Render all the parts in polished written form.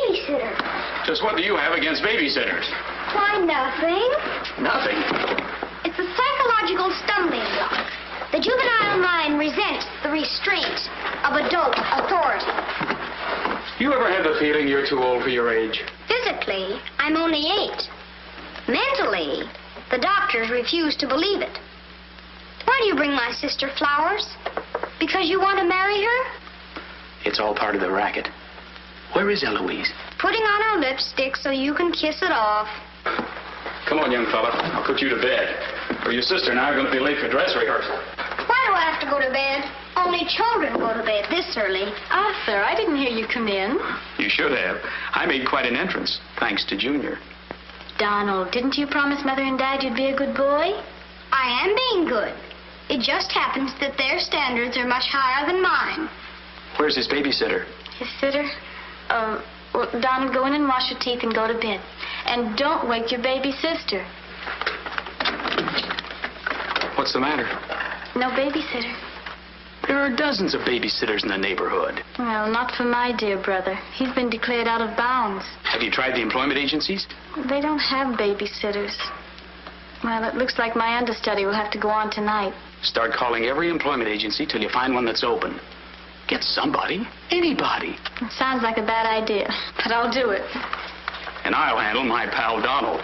babysitter. Just what do you have against babysitters? Why, nothing. Nothing. It's a psychological stumbling block. The juvenile mind resents the restraint of adult authority. You ever had the feeling you're too old for your age? Physically, I'm only 8. Mentally, the doctors refuse to believe it. Why do you bring my sister flowers? Because you want to marry her? It's all part of the racket. Where is Eloise? Putting on her lipstick so you can kiss it off. Come on, young fella. I'll put you to bed. Or your sister and I are going to be late for dress rehearsal. Why do I have to go to bed? Only children go to bed this early. Arthur, I didn't hear you come in. You should have. I made quite an entrance, thanks to Junior. Donald, didn't you promise Mother and Dad you'd be a good boy? I am being good. It just happens that their standards are much higher than mine. Where's his babysitter? His sitter? Well, Donald, go in and wash your teeth and go to bed. And don't wake your baby sister. What's the matter? No babysitter. There are dozens of babysitters in the neighborhood. Well, not for my dear brother. He's been declared out of bounds. Have you tried the employment agencies? They don't have babysitters. Well, it looks like my understudy will have to go on tonight. Start calling every employment agency till you find one that's open. Get somebody. Anybody. It sounds like a bad idea, but I'll do it. And I'll handle my pal Donald.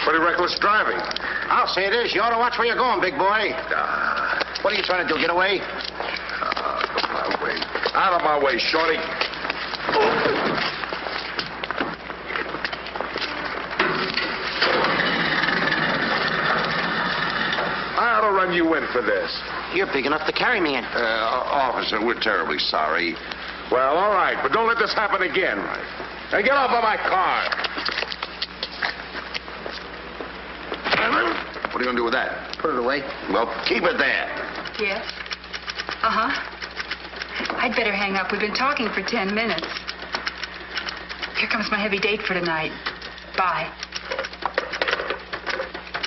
Pretty reckless driving. I'll say it is. You ought to watch where you're going, big boy. What are you trying to do, get away? Out of my way. Out of my way, shorty. I ought to run you in for this. You're big enough to carry me in. Officer, we're terribly sorry. Well, all right, but don't let this happen again. Now get off of my car. What are you going to do with that? Put it away. Well, keep it there. Yes? Uh-huh. I'd better hang up. We've been talking for 10 minutes. Here comes my heavy date for tonight. Bye.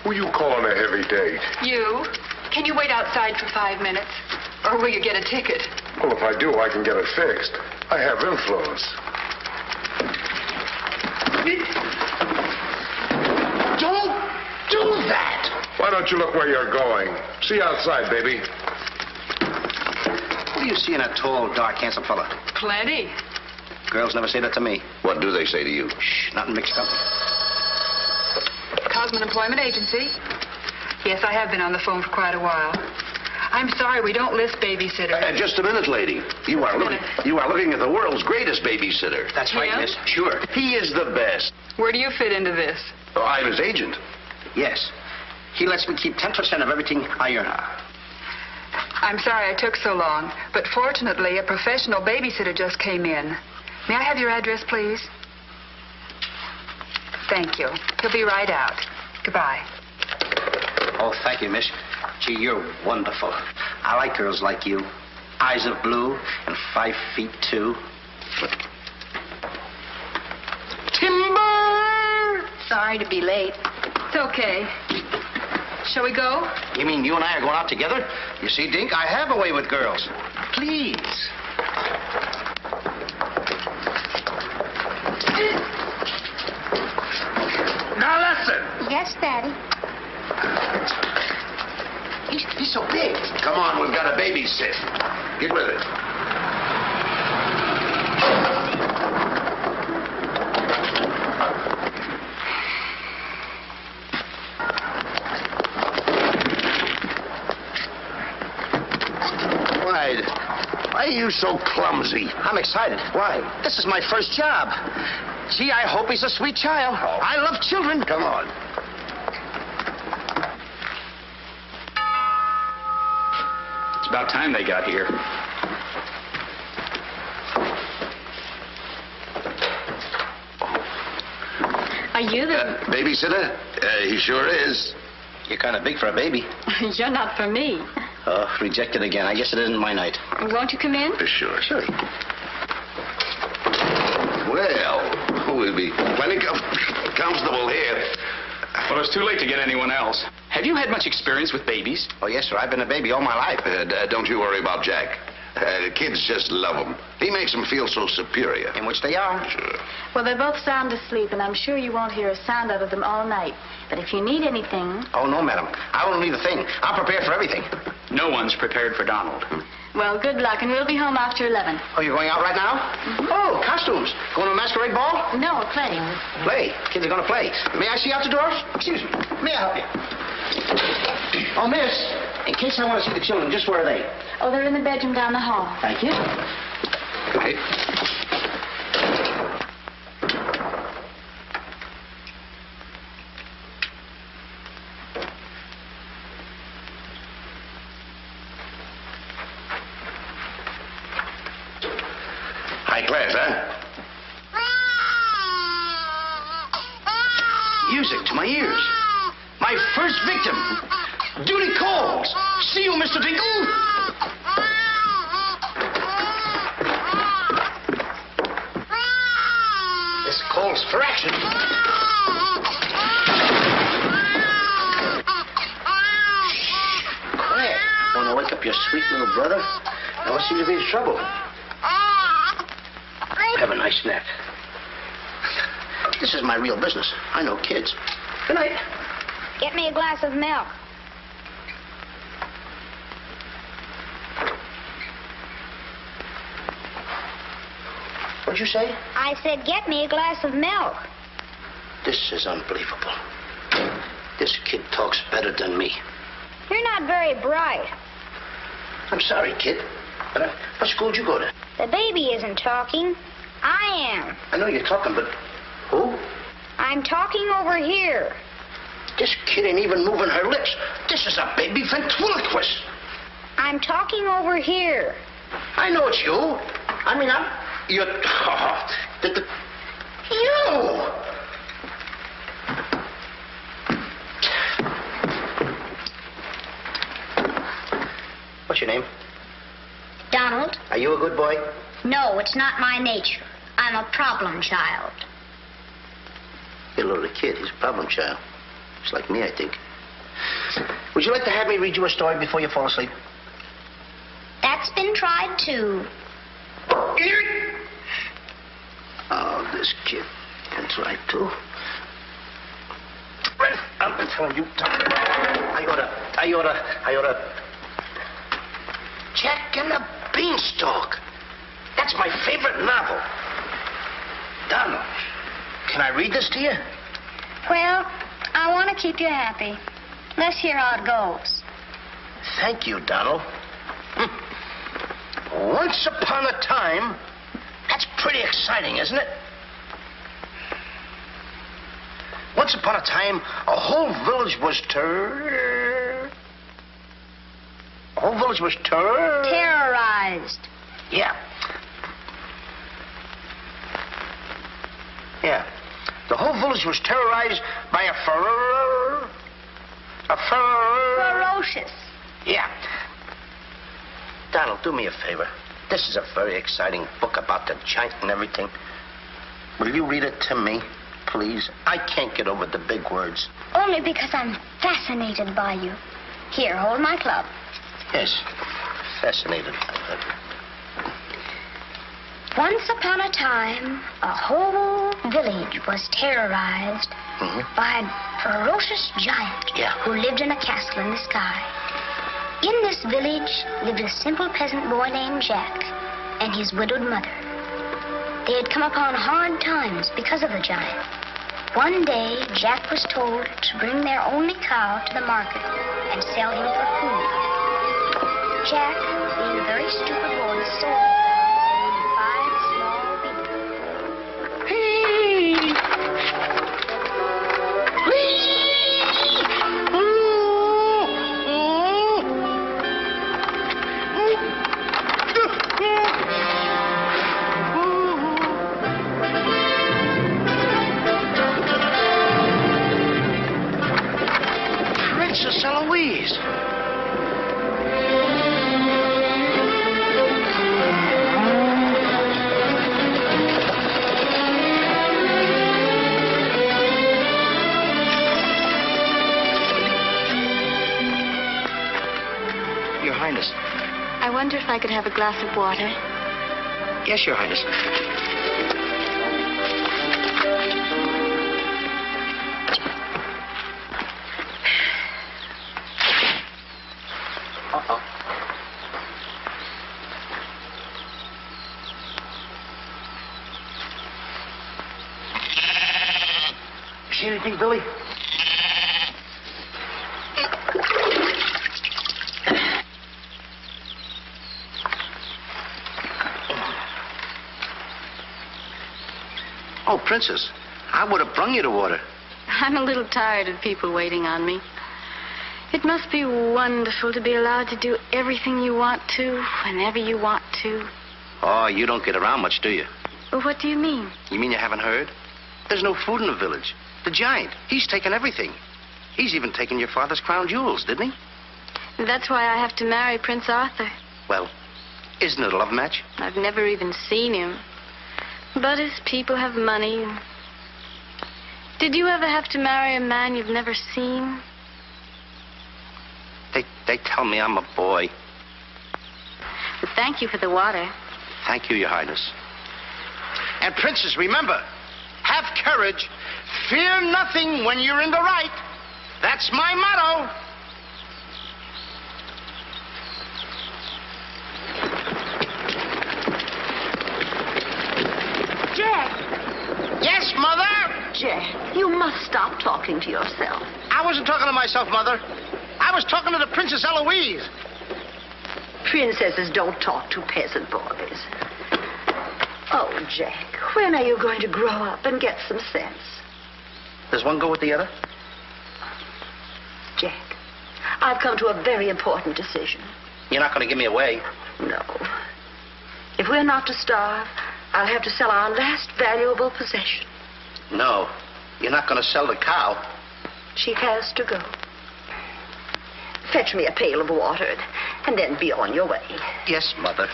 Who you calling a heavy date? You? Can you wait outside for 5 minutes? Or will you get a ticket? Well, if I do, I can get it fixed. I have influence. Don't do that! Why don't you look where you're going? See you outside, baby. What do you see in a tall, dark, handsome fella? Plenty. Girls never say that to me. What do they say to you? Shh, not in mixed company. Cosman Employment Agency. Yes, I have been on the phone for quite a while. I'm sorry, we don't list babysitters. Just a minute, lady. You are looking at the world's greatest babysitter. That's right, Yeah? miss. Sure. He is the best. Where do you fit into this? Oh, I'm his agent. Yes. He lets me keep 10% of everything I earn. I'm sorry I took so long, but fortunately, a professional babysitter just came in. May I have your address, please? Thank you. He'll be right out. Goodbye. Oh, thank you, miss. Gee, you're wonderful. I like girls like you. Eyes of blue and 5'2". Timber! Sorry to be late. It's okay. Shall we go? You mean you and I are going out together? You see, Dink, I have a way with girls. Please. Now listen. Yes, Daddy. He's so big. Come on, we've got a babysit. Get with it. Why are you so clumsy? I'm excited. Why? This is my first job. Gee, I hope he's a sweet child. Oh. I love children. Come on. It's about time they got here. Are you the... Babysitter? He sure is. You're kind of big for a baby. You're not for me. Oh, rejected again. I guess it isn't my night. Won't you come in? Sure. Sure. it's too late to get anyone else. Have you had much experience with babies? Oh, yes, sir. I've been a baby all my life. Don't you worry about Jack. Kids just love him. He makes them feel so superior. In which they are. Sure. Well, they're both sound asleep, and I'm sure you won't hear a sound out of them all night. But if you need anything... Oh, no, madam. I won't need a thing. I'm prepared for everything. No one's prepared for Donald. Well, good luck, and we'll be home after 11. Oh, you're going out right now? Mm-hmm. Oh, costumes. Going to a masquerade ball? No, we're playing. Play. Kids are going to play. May I see out the doors? Excuse me. May I help you? Oh, miss, in case I want to see the children, just where are they? Oh, they're in the bedroom down the hall. Thank you. Right. High class, huh? Music to my ears. My first victim. Duty calls. See you, Mr. Dinkle. This calls for action. Quiet. Want to wake up your sweet little brother? Now, what seems to be the trouble? Have a nice nap. This is my real business. I know kids. Good night. Get me a glass of milk. What'd you say? I said, get me a glass of milk. This is unbelievable. This kid talks better than me. You're not very bright. I'm sorry, kid. But what school did you go to? The baby isn't talking. I am. I know you're talking, but who? I'm talking over here. This kid ain't even moving her lips. This is a baby ventriloquist. I'm talking over here. I know it's you. I mean, you're... You! What's your name? Donald? Are you a good boy? No, it's not my nature. I'm a problem child. You're a little kid. He's a problem child. Just like me, I think. Would you like to have me read you a story before you fall asleep? That's been tried, too. Oh, this kid. That's right, too. I've been telling you. I oughta. Jack and the Beanstalk. That's my favorite novel. Donald, can I read this to you? Well, I want to keep you happy. Let's hear how it goes. Thank you, Donald. Once upon a time, that's pretty exciting, isn't it? Once upon a time, a whole village was Terrorized. Yeah. Yeah. The whole village was terrorized by a Ferocious. Yeah. Donald, do me a favor. This is a very exciting book about the giant and everything. Will you read it to me, please? I can't get over the big words. Only because I'm fascinated by you. Here, hold my club. Yes, fascinated. Once upon a time, a whole village was terrorized by a ferocious giant who lived in a castle in the sky. In this village lived a simple peasant boy named Jack and his widowed mother. They had come upon hard times because of the giant. One day, Jack was told to bring their only cow to the market and sell him for food. Jack, being a very stupid boy, sold the cow and 5 small beans. Princess Eloise. if I could have a glass of water? Yes, Your Highness. Uh-oh. See anything, Billy? Oh, Princess, I would have brung you the water. I'm a little tired of people waiting on me. It must be wonderful to be allowed to do everything you want to, whenever you want to. Oh, you don't get around much, do you? Well, what do you mean? You mean you haven't heard? There's no food in the village. The giant, he's taken everything. He's even taken your father's crown jewels, didn't he? That's why I have to marry Prince Arthur. Well, isn't it a love match? I've never even seen him. But his people have money. Did you ever have to marry a man you've never seen? They tell me I'm a boy. But thank you for the water. Thank you, Your Highness. And, Princess, remember, have courage. Fear nothing when you're in the right. That's my motto. Jack! Yes, Mother? Jack, you must stop talking to yourself. I wasn't talking to myself, Mother. I was talking to the Princess Eloise. Princesses don't talk to peasant boys. Oh, Jack, when are you going to grow up and get some sense? Does one go with the other? Jack, I've come to a very important decision. You're not going to give me away. No. If we're not to starve, I'll have to sell our last valuable possession. No, you're not going to sell the cow. She has to go. Fetch me a pail of water, and then be on your way. Yes, Mother.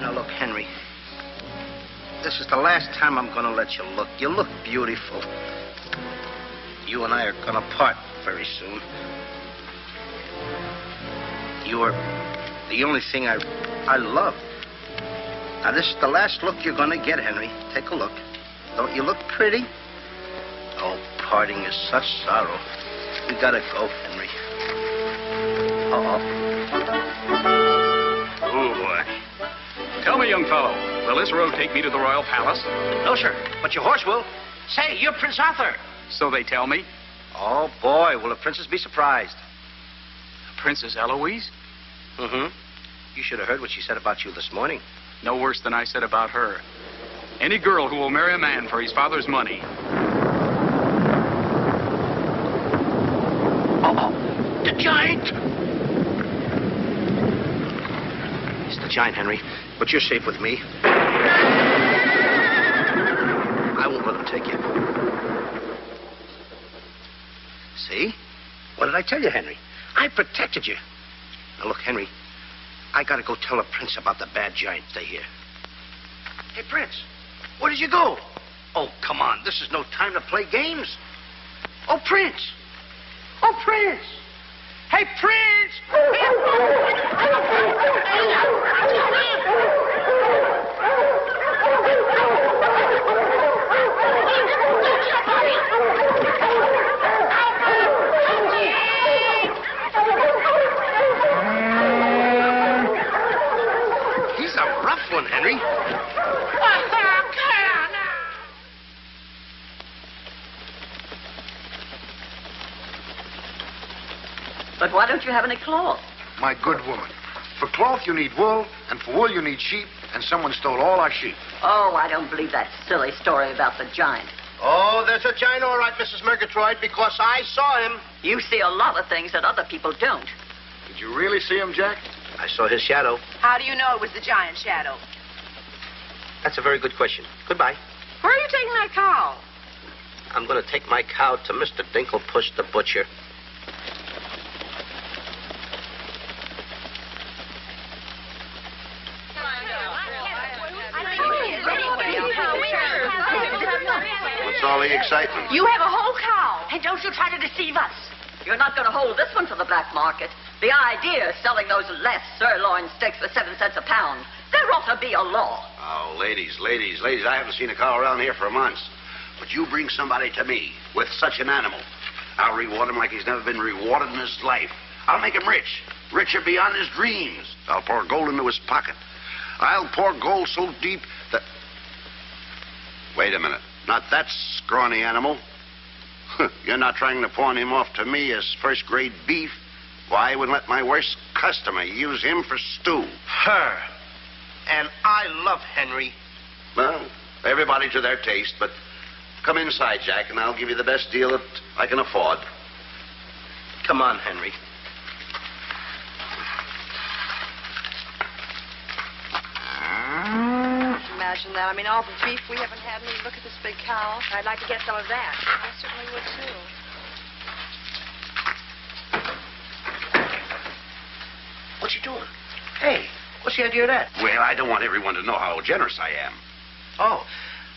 Now, look, Henry. This is the last time I'm going to let you look. You look beautiful. You and I are going to part very soon. You are the only thing I love. Now, this is the last look you're going to get, Henry. Take a look. Don't you look pretty? Oh, parting is such sorrow. We gotta go, Henry. Uh-oh. Oh, boy. Tell me, young fellow, will this road take me to the royal palace? No, sir, but your horse will. Say, you're Prince Arthur. So they tell me. Oh, boy, will the princess be surprised. Princess Eloise? Mm-hmm. You should have heard what she said about you this morning. No worse than I said about her. Any girl who will marry a man for his father's money. Uh-oh. The giant! It's the giant, Henry. But you're safe with me. I won't let him take you. See? What did I tell you, Henry? I protected you. Now, look, Henry, I gotta go tell the prince about the bad giant they hear. Hey, Prince, where did you go? Oh, come on, this is no time to play games. Oh, Prince! Oh, Prince! Hey, Prince! He's a rough one, Henry. But why don't you have any cloth? My good woman, for cloth you need wool, and for wool you need sheep, and someone stole all our sheep. Oh, I don't believe that silly story about the giant. Oh, there's a giant, all right, Mrs. Murgatroyd, because I saw him. You see a lot of things that other people don't. Did you really see him, Jack? I saw his shadow. How do you know it was the giant shadow? That's a very good question. Goodbye. Where are you taking that cow? I'm going to take my cow to Mr. Dinkle Push the butcher. What's all the excitement? You have a whole cow. And don't you try to deceive us. You're not going to hold this one for the black market. The idea of selling those less sirloin steaks for 7 cents a pound. There ought to be a law. Oh, ladies, I haven't seen a cow around here for months. But you bring somebody to me with such an animal, I'll reward him like he's never been rewarded in his life. I'll make him rich, richer beyond his dreams. I'll pour gold into his pocket. I'll pour gold so deep that... Wait a minute. Not that scrawny animal. You're not trying to pawn him off to me as first-grade beef. Why, I would let my worst customer use him for stew. Her. And I love Henry. Well, everybody to their taste, but come inside, Jack, and I'll give you the best deal that I can afford. Come on, Henry. Imagine that. I mean, all the beef we haven't had. And look at this big cow. I'd like to get some of that. I certainly would, too. What you doing? Hey, what's the idea of that? Well, I don't want everyone to know how generous I am. Oh,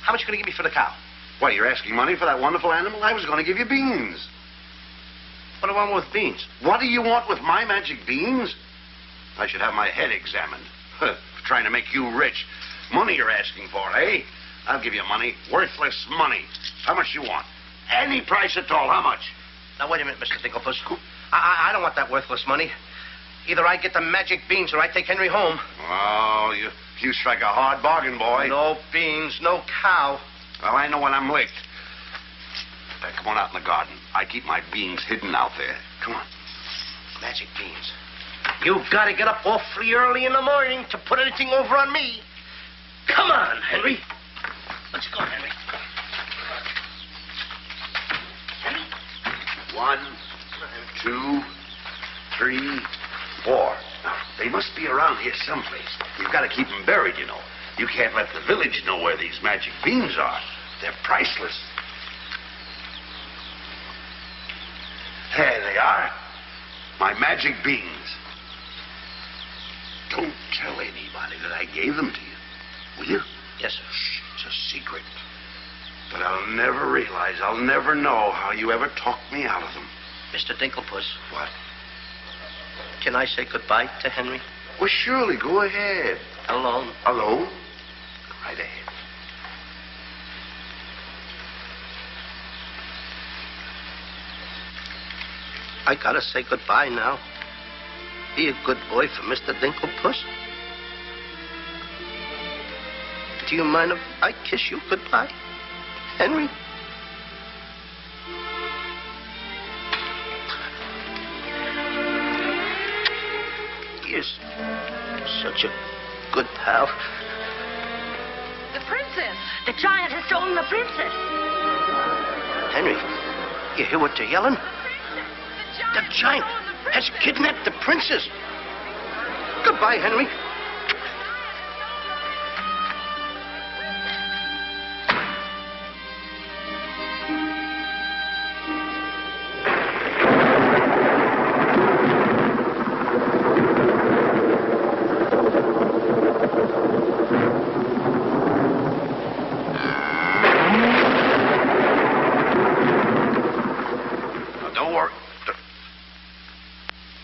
how much are you going to give me for the cow? Why, you're asking money for that wonderful animal? I was going to give you beans. What do I want with beans? What do you want with my magic beans? I should have my head examined. Trying to make you rich. Money you're asking for, eh? I'll give you money. Worthless money. How much you want? Any price at all. How much? Now, wait a minute, Mr. Dinklepuss. I don't want that worthless money. Either I get the magic beans or I take Henry home. Oh, you strike a hard bargain, boy. No beans, no cow. Well, I know when I'm licked. Now, come on out in the garden. I keep my beans hidden out there. Come on. Magic beans. You've got to get up awfully early in the morning to put anything over on me. Come on, Henry. Let's go, Henry. Henry? 1, 2, 3, 4. Now, they must be around here someplace. You've got to keep them buried, you know. You can't let the village know where these magic beans are. They're priceless. There they are. My magic beans. Don't tell anybody that I gave them to you. Will you? Yes, sir. Shh, it's a secret. But I'll never realize, I'll never know how you ever talked me out of them. Mr. Dinklepuss. What? Can I say goodbye to Henry? Well, surely, go ahead. Alone? Alone? Go right ahead. I gotta say goodbye now. Be a good boy for Mr. Dinklepuss. Do you mind if I kiss you goodbye, Henry? You're such a good pal. The princess. The giant has stolen the princess. Henry, you hear what they're yelling? The giant has kidnapped the princess. Goodbye, Henry.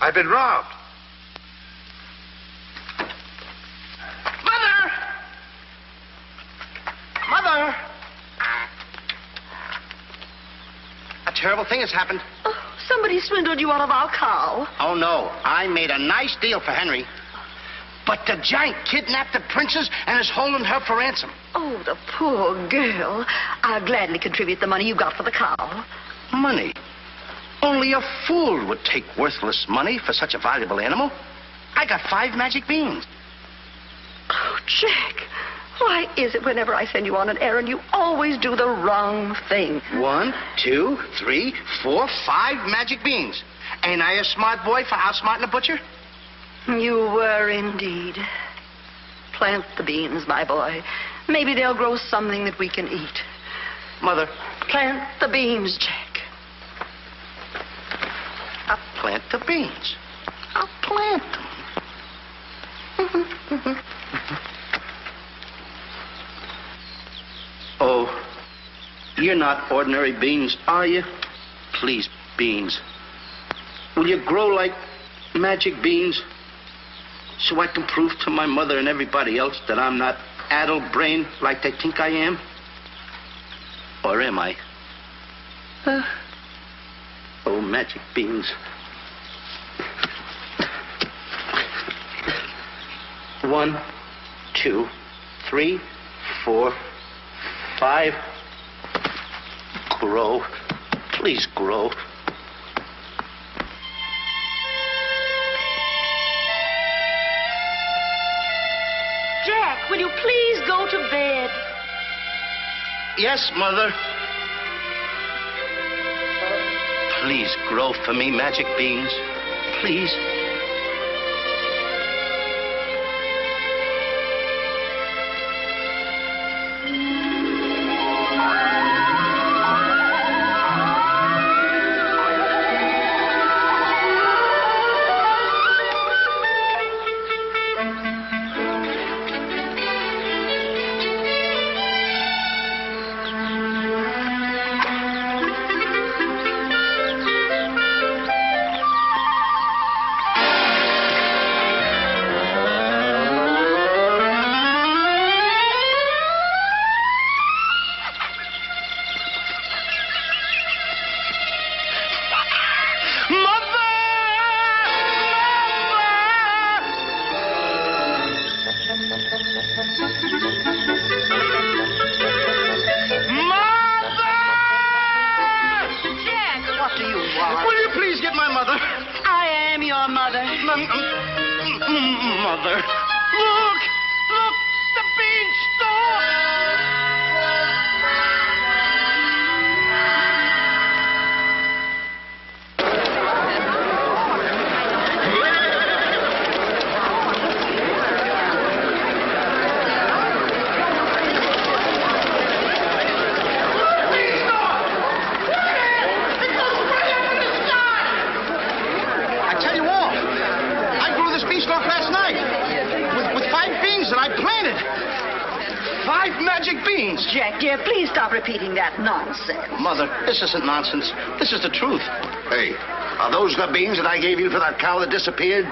I've been robbed. Mother! Mother! A terrible thing has happened. Oh, somebody swindled you out of our cow. Oh, no. I made a nice deal for Henry. But the giant kidnapped the princess and is holding her for ransom. Oh, the poor girl. I'll gladly contribute the money you got for the cow. Money? Only a fool would take worthless money for such a valuable animal. I got 5 magic beans. Oh, Jack, why is it whenever I send you on an errand, you always do the wrong thing? 1, 2, 3, 4, 5 magic beans. Ain't I a smart boy for outsmarting the butcher? You were indeed. Plant the beans, my boy. Maybe they'll grow something that we can eat. Mother. Plant the beans, Jack. I'll plant the beans. I'll plant them. Oh, You're not ordinary beans, are you? Please, beans. Will you grow like magic beans so I can prove to my mother and everybody else that I'm not addle-brained like they think I am? Or am I? Oh, magic beans. 1, 2, 3, 4, 5. Grow. Please grow. Jack, will you please go to bed? Yes, Mother. Please grow for me, magic beans. Please. Mother. Look! Look! The beanstalk! Last night with 5 beans that I planted. 5 magic beans. Jack, dear, please stop repeating that nonsense. Mother, this isn't nonsense. This is the truth. Hey, are those the beans that I gave you for that cow that disappeared?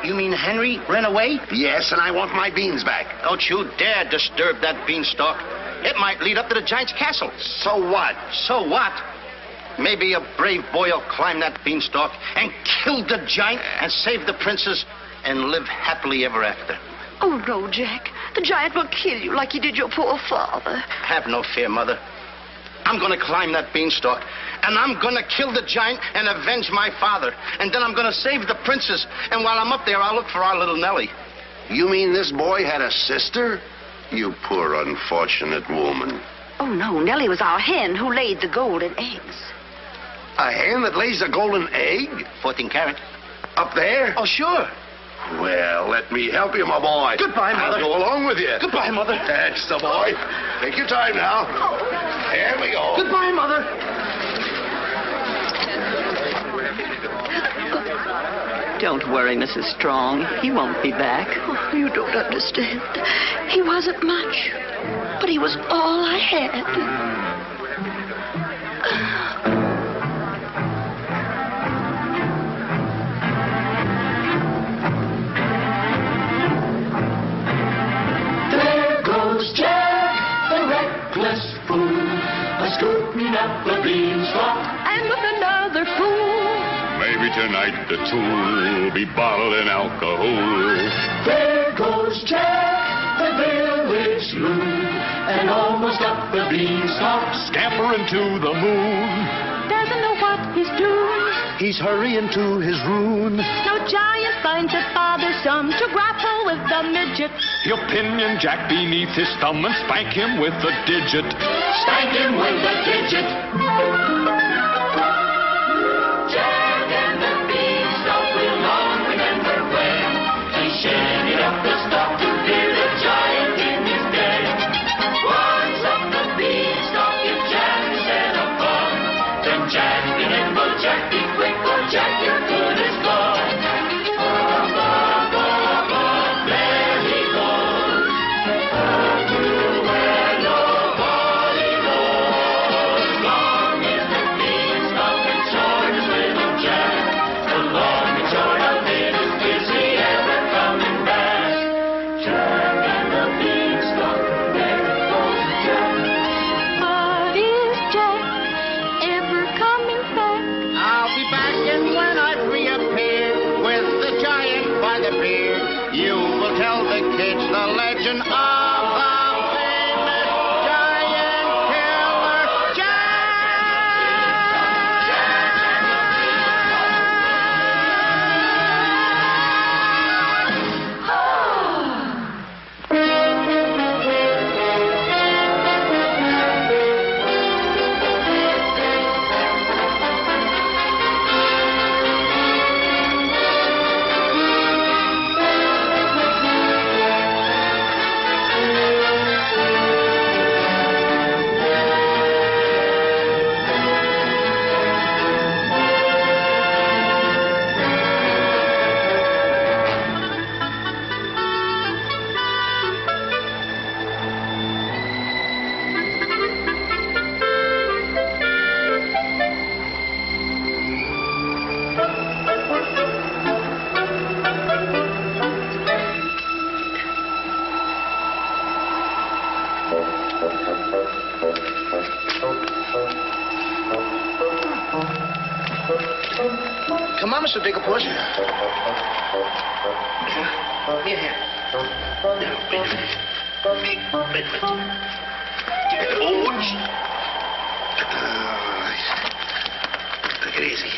You mean Henry ran away? Yes, and I want my beans back. Don't you dare disturb that beanstalk. It might lead up to the giant's castle. So what? So what? Maybe a brave boy will climb that beanstalk and kill the giant and save the princess and live happily ever after. Oh, no, Jack. The giant will kill you like he did your poor father. Have no fear, Mother. I'm going to climb that beanstalk, and I'm going to kill the giant and avenge my father. And then I'm going to save the princess. And while I'm up there, I'll look for our little Nellie. You mean this boy had a sister? You poor unfortunate woman. Oh, no. Nellie was our hen who laid the golden eggs. A hen that lays a golden egg? 14 carat. Up there? Oh, sure. Well, let me help you, my boy. Goodbye, Mother. I'll go along with you. Goodbye, Mother. That's the boy. Take your time now. There we go. Goodbye, Mother. Don't worry, Mrs. Strong. He won't be back. Oh, you don't understand. He wasn't much, but he was all I had. Jack, the reckless fool, a-scooting up the beanstalk, and with another fool. Maybe tonight the two'll be bottling alcohol. There goes Jack, the village loon, and almost up the beanstalk, Scampering to the moon. Doesn't know what he's doing. He's hurrying to his ruin. No giant finds it bothersome to grapple with the midget. He'll pinion Jack beneath his thumb and spank him with a digit. Spank him with a digit. Jack and the beanstalk will long remember when he shinnied up the stalk to hear the giant in his den. Once up the beanstalk, if Jack said a fun, then Jack be nimble, Jack be quick, or Jack your good is gone. appeared, you will tell the kids the legend of the famous giant killer Come on, Mr. Dinklepuss. Here. Wait a minute. Take it easy.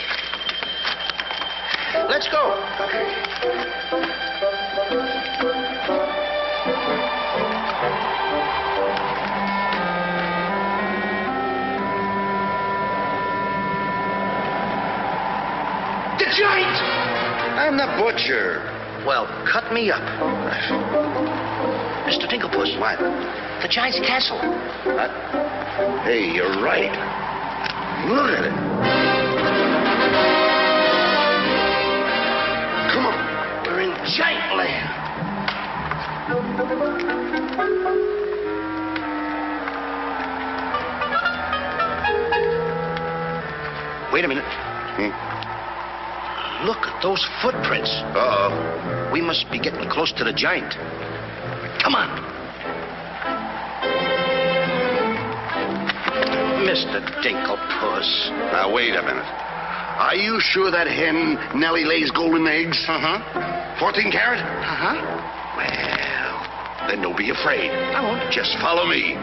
Let's go. The giant! I'm the butcher. Well, cut me up. Mr. Dinklepuss. What? The giant's castle. What? Hey, you're right. Look at it. Come on. We're in giant land. Wait a minute. Look at those footprints. Uh-oh. We must be getting close to the giant. Come on. Mr. Dinklepuss. Now, wait a minute. Are you sure that hen Nellie lays golden eggs? Uh-huh. 14 carat? Uh-huh. Well, then don't be afraid. I won't. Just follow me.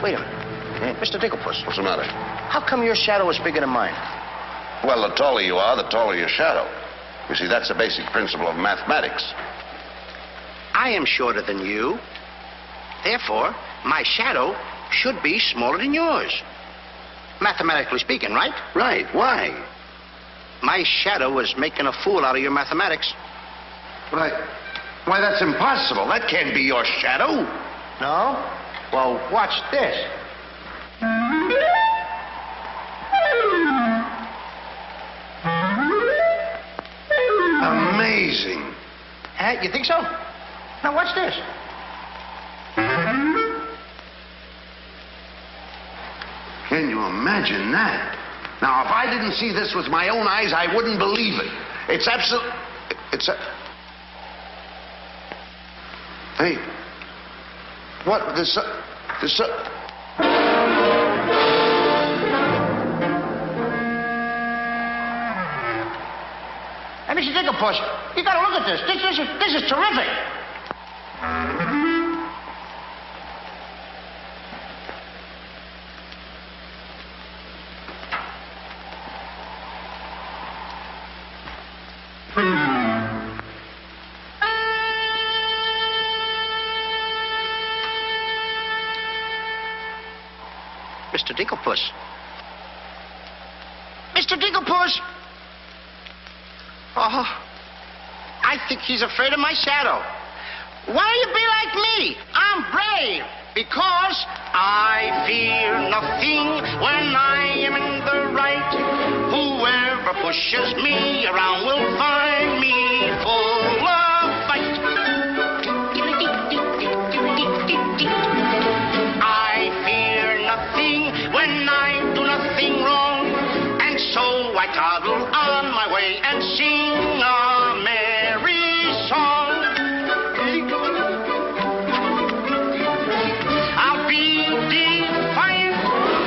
Wait a minute. Mr. Dinklepuss. What's the matter? How come your shadow is bigger than mine? Well, the taller you are, the taller your shadow. You see, that's the basic principle of mathematics. I am shorter than you. Therefore, my shadow should be smaller than yours. Mathematically speaking, right? Right. Why? My shadow is making a fool out of your mathematics. Why, that's impossible. That can't be your shadow. No? Well, watch this. Amazing. You think so? Now, watch this. Can you imagine that? Now, if I didn't see this with my own eyes, I wouldn't believe it. It's absolute... Hey. What? This... Hey, Mr. Dinklepuss, you gotta look at this. This is terrific. Mr. Dinklepuss. Mr. Dinklepuss! Oh, I think he's afraid of my shadow. Why don't you be like me? I'm brave because I fear nothing when I am in the right. Whoever pushes me around will find me full of fight. I fear nothing when I do nothing wrong, and so I toddle on my way and sing a merry song. I'll be defiant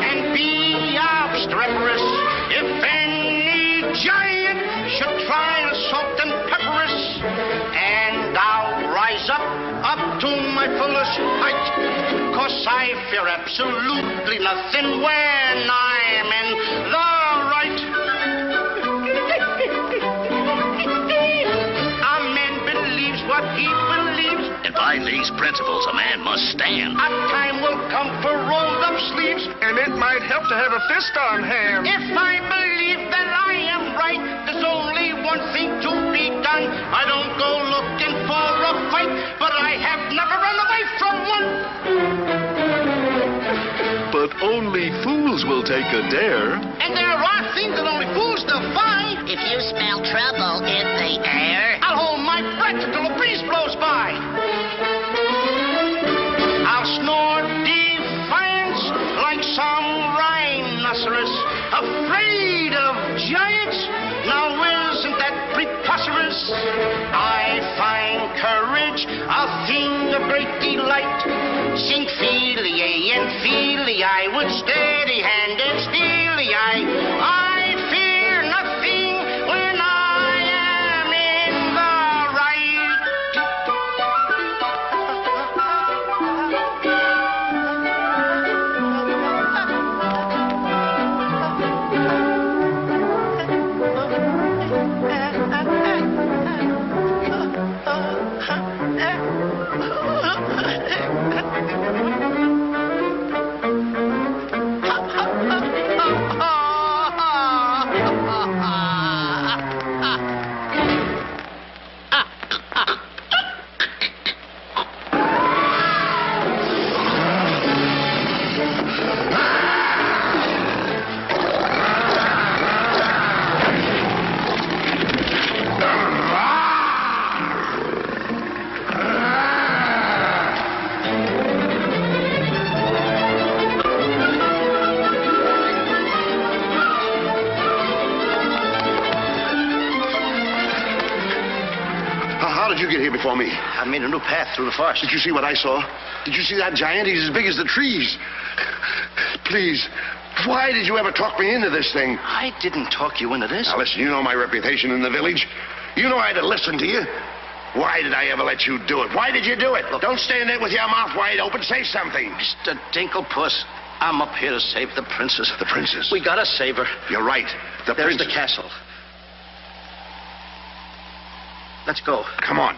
and be obstreperous if any giant should try to salt and pepper us. And I'll rise up to my fullest height, 'cause I fear absolutely nothing when I'm in the right. A man believes what he believes, And by these principles, a man must stand. a time will come for rolled up sleeves, And it might help to have a fist on hand. if I believe that I am right. There's only one thing to be done. I don't go looking for a fight, but I have never run away from one. But only fools will take a dare. And there are things that only fools defy. If you smell trouble in the air, I'll hold my breath until a breeze blows by. I'll snore defiance like some rhinoceros, afraid of giants. Now isn't that preposterous? I find courage a thing of great delight. Sing filiae and filii with steady hand and steely eye. I fear nothing when I am in the right. How did you get here before me? I made a new path through the forest. Did you see what I saw? Did you see that giant? He's as big as the trees. Please, why did you ever talk me into this thing? I didn't talk you into this. Now, listen, you know my reputation in the village. You know I'd have listened to you. Why did I ever let you do it? Why did you do it? Look, don't stand there with your mouth wide open. Say something. Mr. Dinklepuss, I'm up here to save the princess. The princess? We gotta save her. You're right. There's princess. the castle. Let's go. Come on.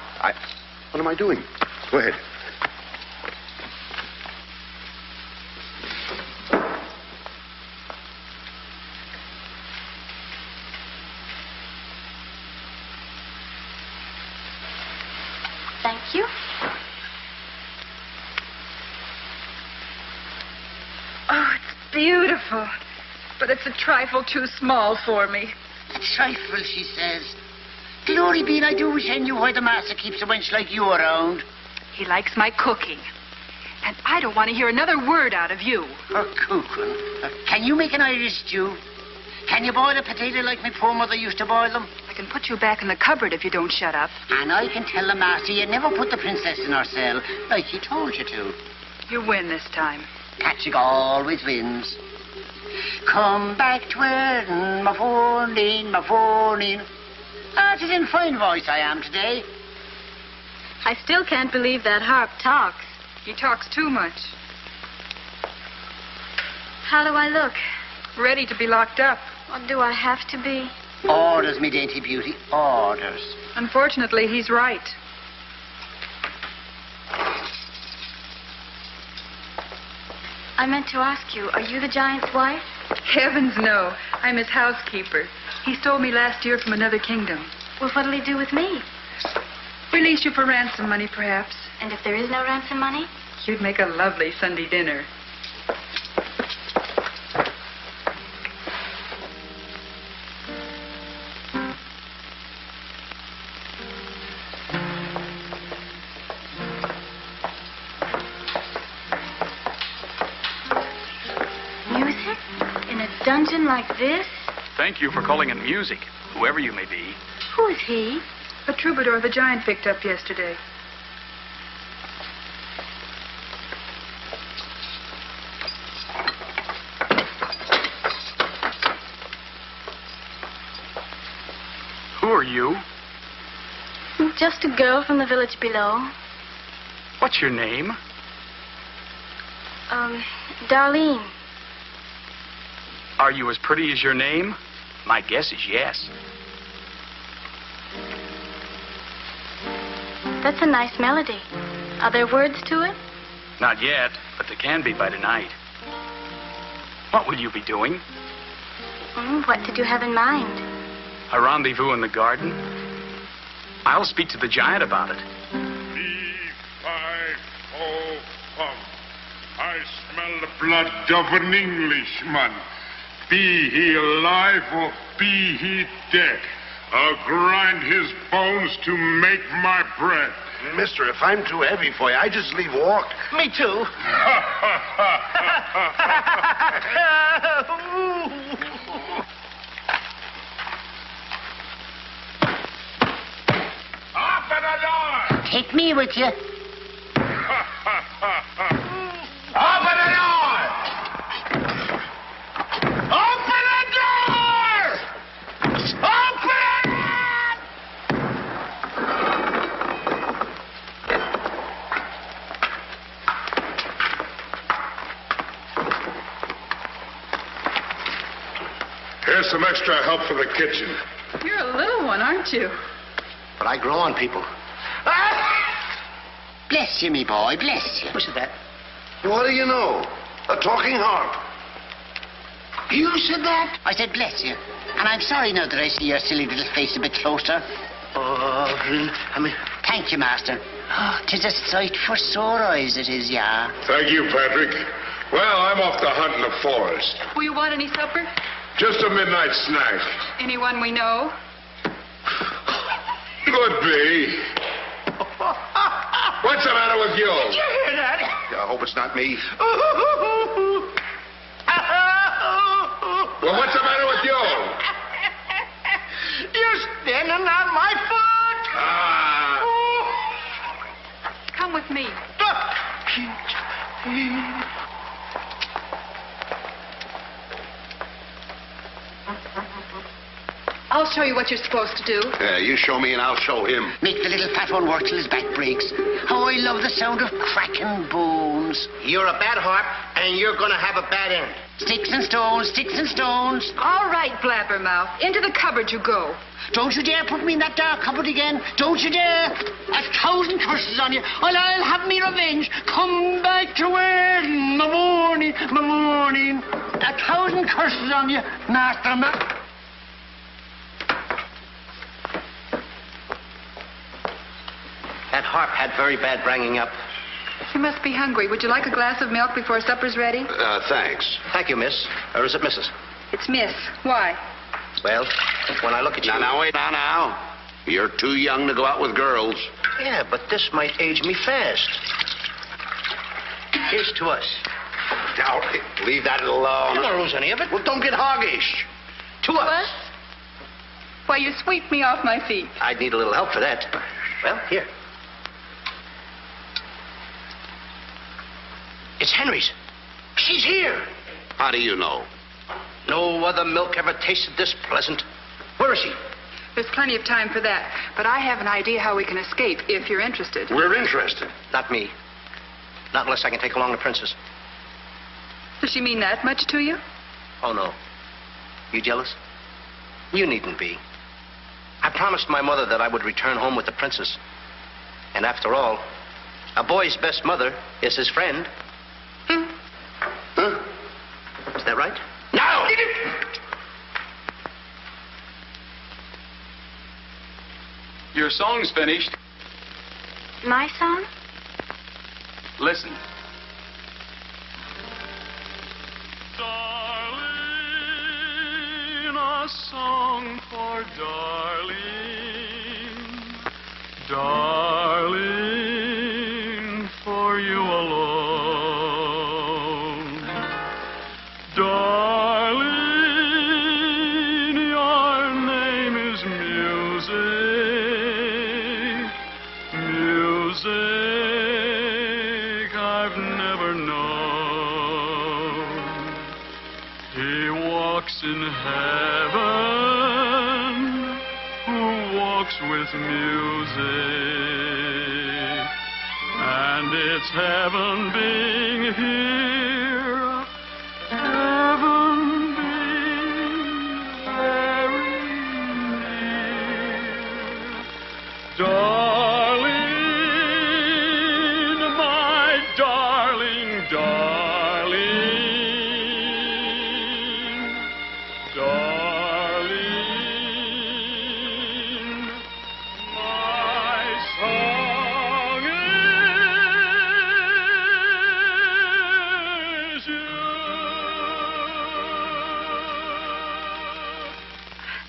What am I doing? Go ahead. Thank you. Oh, it's beautiful. But it's a trifle too small for me. a trifle, she says. Glory be, and I do wish I knew why the master keeps a wench like you around. He likes my cooking. And I don't want to hear another word out of you. Her cooking. Can you make an Irish stew? Can you boil a potato like my poor mother used to boil them? I can put you back in the cupboard if you don't shut up. And I can tell the master you never put the princess in her cell like he told you to. You win this time. Patrick always wins. Come back to where my phone. Ah, it is in fine voice I am today. I still can't believe that harp talks. He talks too much. How do I look? Ready to be locked up. Or do I have to be? Orders, me dainty beauty, orders. Unfortunately, he's right. I meant to ask you, are you the giant's wife? Heavens, no. I'm his housekeeper. He stole me last year from another kingdom. Well, what'll he do with me? Release you for ransom money, perhaps. And if there is no ransom money? You'd make a lovely Sunday dinner. Music? In a dungeon like this? thank you for calling in music, whoever you may be. Who is he? A troubadour the giant picked up yesterday. Who are you? Just a girl from the village below. What's your name? Darlene. Are you as pretty as your name? My guess is yes. That's a nice melody. Are there words to it? Not yet, but there can be by tonight. What will you be doing? What did you have in mind? A rendezvous in the garden? I'll speak to the giant about it. I smell the blood of an Englishman. Be he alive or be he dead, I'll grind his bones to make my bread. Mister, if I'm too heavy for you, I just leave walk. Me too. Open the door! Take me with you. Open the door! Open the door! Open it! Here's some extra help for the kitchen. You're a little one, aren't you? But I grow on people. Bless you, me boy, bless you. Who said that? What do you know? A talking harp. You said that? I said bless you. And I'm sorry now that I see your silly little face a bit closer. Thank you, master. Oh, 'tis a sight for sore eyes, it is, yeah. Thank you, Patrick. Well, I'm off to hunt in the forest. Will you want any supper? Just a midnight snack. Anyone we know? Could be. What's the matter with you? Did you hear that? I hope it's not me. Well, what's the matter with you? You're standing on my foot. Come with me. I'll show you what you're supposed to do. Yeah, you show me and I'll show him. Make the little fat one work till his back breaks. How I love the sound of cracking bones. You're a bad harp, and you're going to have a bad end. Sticks and stones, sticks and stones. All right, blabbermouth. Into the cupboard you go. Don't you dare put me in that dark cupboard again. Don't you dare. 1,000 curses on you. I'll have me revenge. Come back to where in the morning, 1,000 curses on you, master. That harp had very bad bringing up. You must be hungry. Would you like a glass of milk before supper's ready? Thanks. Thank you, miss. Or is it Mrs.? It's Miss. Why? Well, when I look at you... Now, wait. Now. You're too young to go out with girls. Yeah, but this might age me fast. Here's to us. Now, leave that alone. You don't lose any of it. Well, don't get hoggish. To us. Why, you sweep me off my feet. I'd need a little help for that. Well, here. It's Henry's. She's here. How do you know? No other milk ever tasted this pleasant. Where is she? There's plenty of time for that. But I have an idea how we can escape, if you're interested. We're interested. Not me. Not unless I can take along the princess. Does she mean that much to you? Oh, no. You jealous? You needn't be. I promised my mother that I would return home with the princess. And after all, a boy's best mother is his friend. Huh? Is that right? No! Your song's finished. My song? Listen. Darling, a song for darling. Darling, for you alone. Darling, heaven who walks with music, and it's heaven being here, heaven being very near. Darling, my darling, darling, darling, my song is you.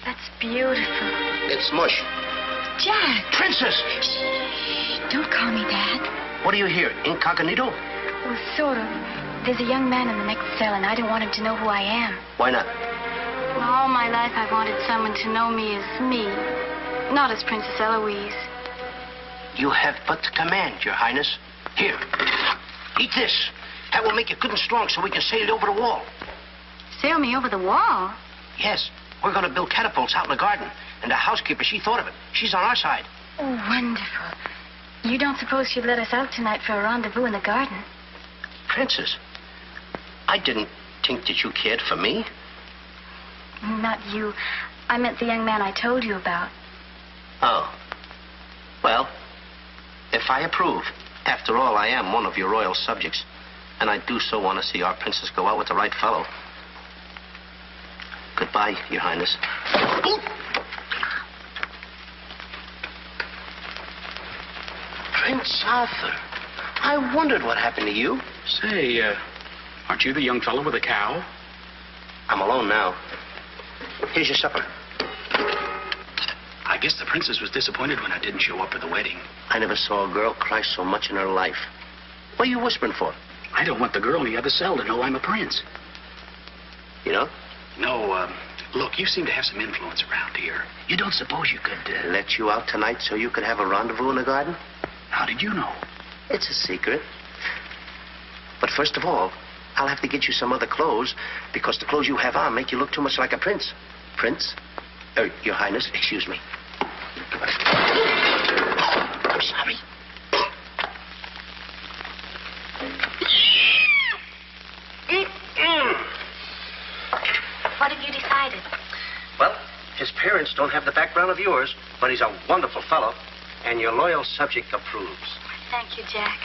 That's beautiful. It's mush. Jack. Princess! Shh. Don't call me Dad. What are you here, incognito? Well, sort of. There's a young man in the next cell, and I don't want him to know who I am. Why not? Well, all my life I've wanted someone to know me as me, not as Princess Eloise. You have but to command, Your Highness. Here, eat this. That will make you good and strong so we can sail you over the wall. Sail me over the wall? Yes, we're going to build catapults out in the garden. And the housekeeper, she thought of it. She's on our side. Oh, wonderful. You don't suppose she'd let us out tonight for a rendezvous in the garden? Princess, I didn't think that you cared for me. Not you. I meant the young man I told you about. Oh. Well, if I approve, after all, I am one of your royal subjects, and I do so want to see our princess go out with the right fellow. Goodbye, Your Highness. Ooh. Prince Arthur, I wondered what happened to you. Say, aren't you the young fellow with the cow? I'm alone now. Here's your supper. I guess the princess was disappointed when I didn't show up at the wedding. I never saw a girl cry so much in her life. What are you whispering for? I don't want the girl in the other cell to know I'm a prince. You know? No, look, you seem to have some influence around here. You don't suppose you could... Let you out tonight so you could have a rendezvous in the garden? How did you know? It's a secret. But first of all, I'll have to get you some other clothes, because the clothes you have on make you look too much like a prince. Prince? Your Highness, excuse me. I'm sorry. What have you decided? Well, his parents don't have the background of yours, but he's a wonderful fellow, and your loyal subject approves. Thank you, Jack.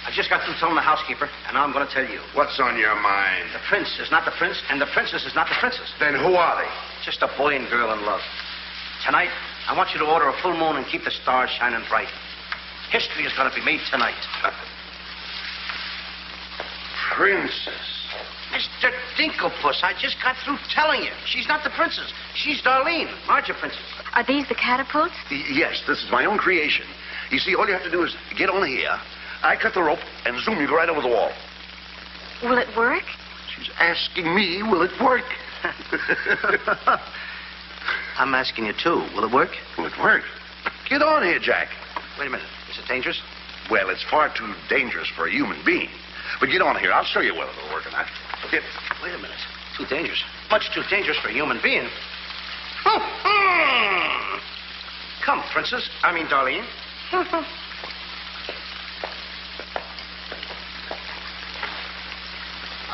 I just got through telling the housekeeper, and now I'm going to tell you. What's on your mind? The prince is not the prince, and the princess is not the princess. Then who are they? Just a boy and girl in love. Tonight, I want you to order a full moon and keep the stars shining bright. History is going to be made tonight. Princess. Mr. Dinklepuss, I just got through telling you. She's not the princess. She's Darlene, aren't you, princess? Are these the catapults? Yes, this is my own creation. You see, all you have to do is get on here. I cut the rope and zoom you right over the wall. Will it work? She's asking me, will it work? I'm asking you, too. Will it work? Will it work? Get on here, Jack. Wait a minute. Is it dangerous? Well, it's far too dangerous for a human being. But get on here. I'll show you whether it'll work or not. Get. Wait a minute. Too dangerous. Much too dangerous for a human being. Come, princess. I mean, Darlene.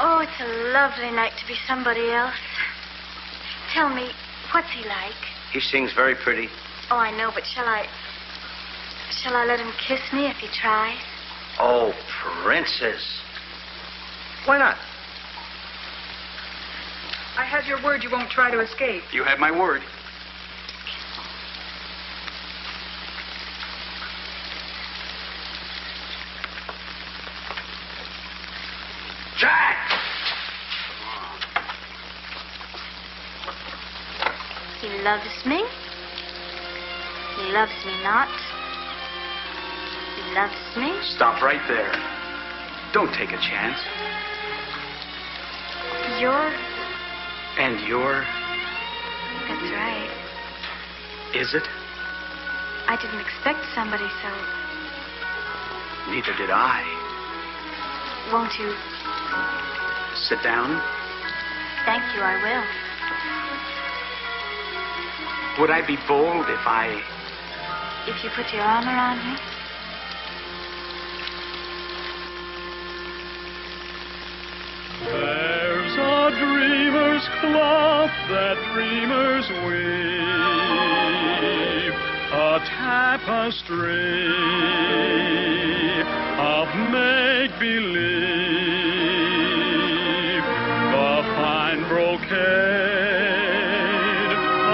Oh, it's a lovely night to be somebody else. Tell me, what's he like? He sings very pretty. Oh, I know, but shall I let him kiss me if he tries? Oh, princess. Why not? I have your word you won't try to escape. You have my word. Jack! He loves me. He loves me not. He loves me. Stop right there. Don't take a chance. You're... And you're... That's right. Is it? I didn't expect somebody so... Neither did I. Won't you? Sit down. Thank you, I will. Would I be bold if I... If you put your arm around me? There's a dreamer's cloth that dreamers weave, a tapestry of make-believe, the fine brocade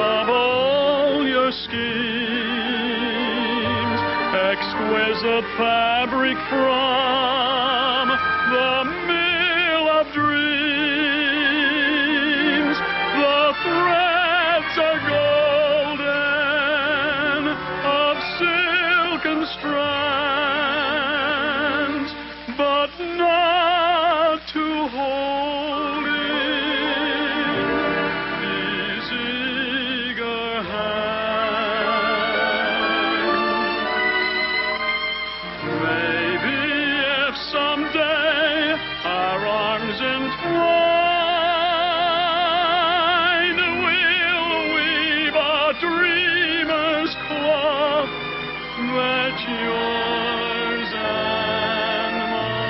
of all your schemes, exquisite fabric from the mill of dreams. The threads are golden, of silken strands, but not to hold in these eager hands. Maybe if someday our arms entwine, we'll weave a dreamer's cloth that's yours and mine.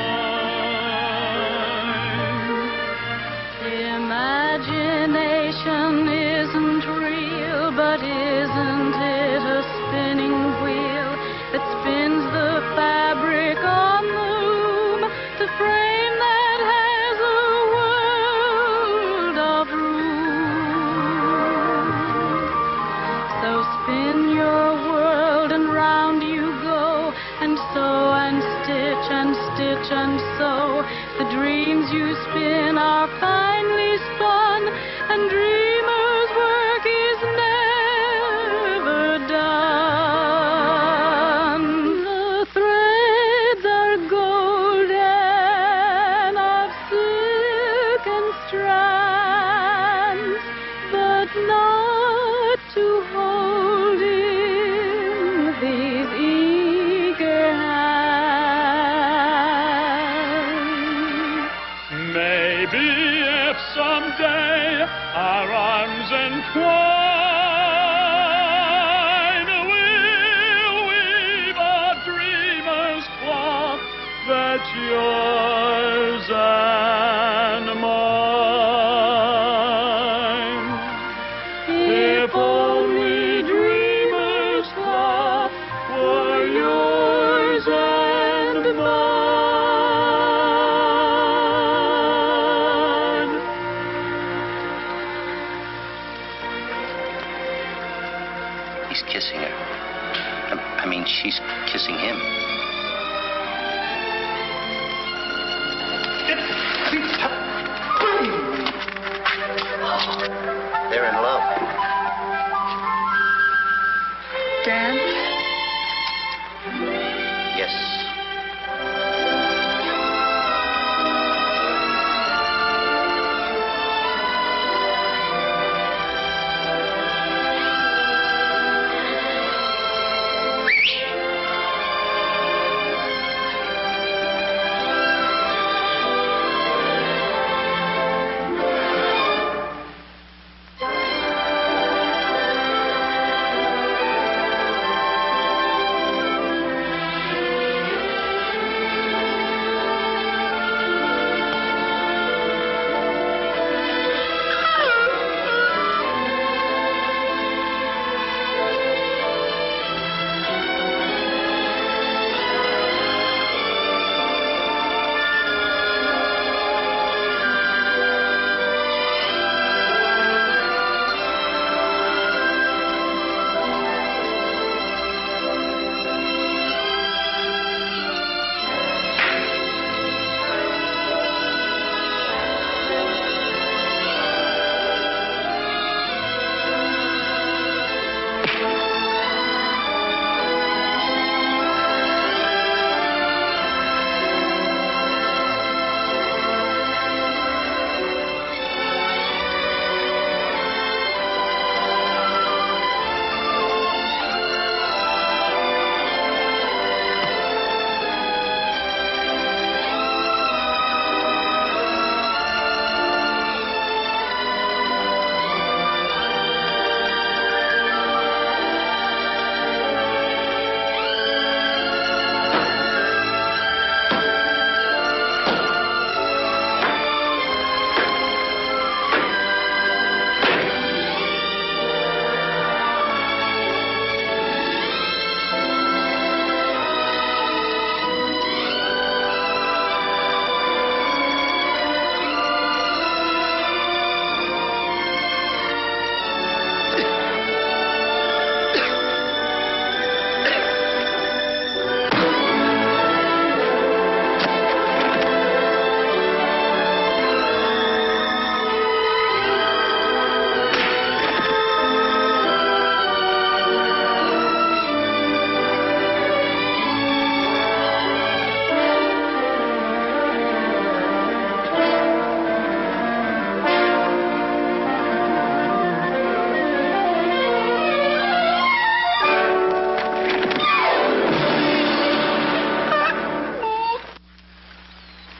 Imagination isn't real, but isn't it a spinning wheel that spins the fabric on the loom, the frame that has a world of room? So spin your world and round you go, and sew and stitch and stitch and sew. The dreams you spin are finely spun, and dreamers' work is never done. The threads are golden, of silken strands, but not to hold in these eager hands. Maybe if someday our arms entwine, we'll weave a dreamer's cloth that's yours and mine. If only dreamer's cloth were yours and mine. He's kissing her. I mean, she's kissing him. They're in love. Dan? Yes.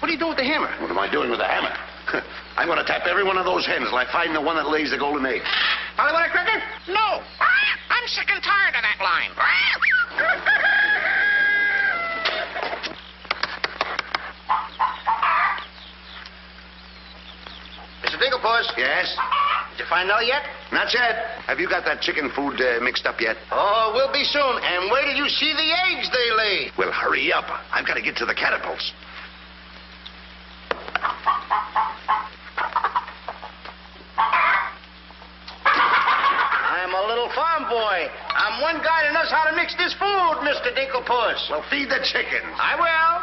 What are you doing with the hammer? What am I doing with the hammer? I'm going to tap every one of those hens till I find the one that lays the golden egg. Hollywood cricket? No. I'm sick and tired of that line. Mr. Dinklepus? Yes? Did you find out yet? Not yet. Have you got that chicken food mixed up yet? Oh, we'll be soon. And where did you see the eggs they lay? Well, hurry up. I've got to get to the catapults. I'm a little farm boy. I'm one guy that knows how to mix this food, Mr. Dinklepus. Well, feed the chickens. I will.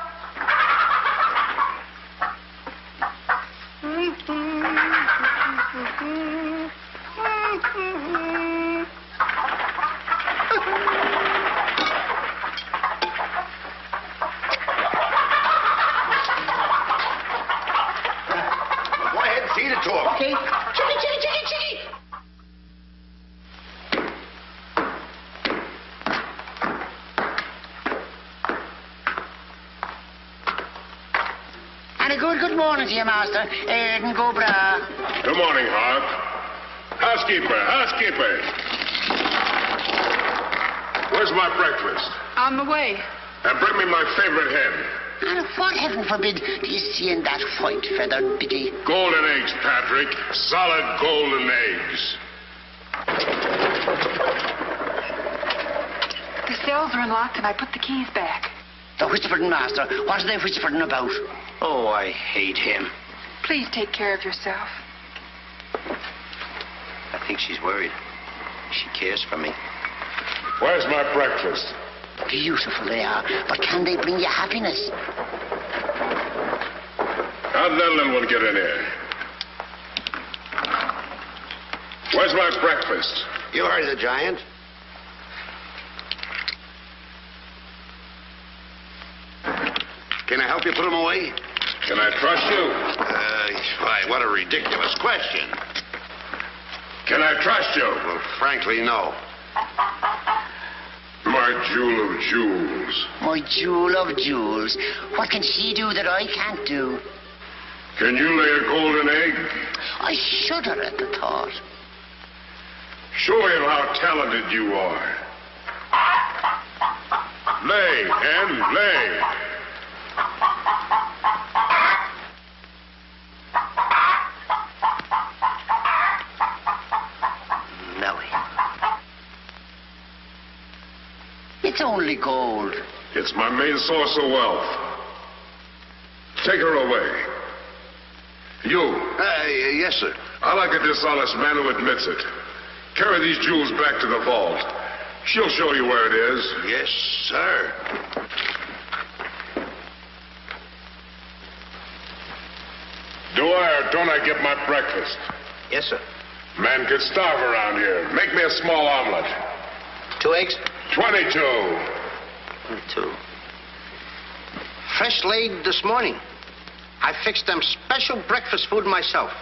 Go ahead and feed it to them. Okay. Chickie, chickie, chickie, chickie. And a good morning to you, Master. And go bra. Good morning, Hart. Housekeeper. Where's my breakfast? On the way. And bring me my favorite hen. And what, heaven forbid, do you see in that white feathered biddy? Golden eggs, Patrick. Solid golden eggs. The cells are unlocked and I put the keys back. The whispering, Master. What are they whispering about? Oh, I hate him. Please take care of yourself. I think she's worried. She cares for me. Where's my breakfast? Beautiful they are, but can they bring you happiness? How did that little one get in here? Where's my breakfast? You heard the giant. Can I help you put them away? Can I trust you? Why, what a ridiculous question. Can I trust you? Well, frankly, no. My jewel of jewels. My jewel of jewels. What can she do that I can't do? Can you lay a golden egg? I shudder at the thought. Show him how talented you are. Lay, hen, lay. Nellie. It's only gold. It's my main source of wealth. Take her away. You. Yes, sir. I like a dishonest man who admits it. Carry these jewels back to the vault. She'll show you where it is. Yes, sir. Do I or don't I get my breakfast? Yes, sir. Man could starve around here. Make me a small omelet. 2 eggs? 22. 22. Fresh laid this morning. I fixed them special breakfast food myself.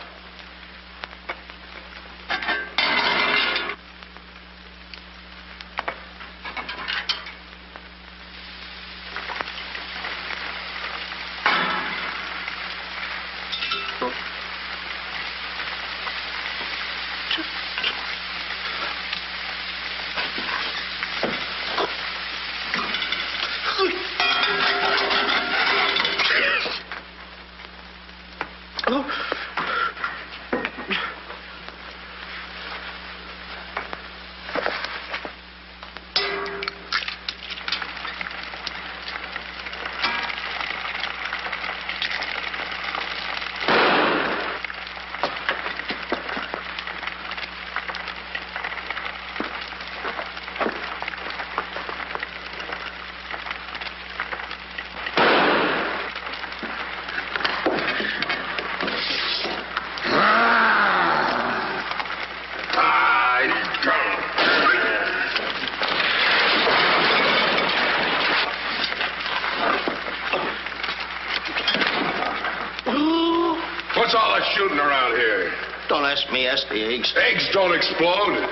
What's all that shooting around here? Don't ask me, ask the eggs. Eggs don't explode.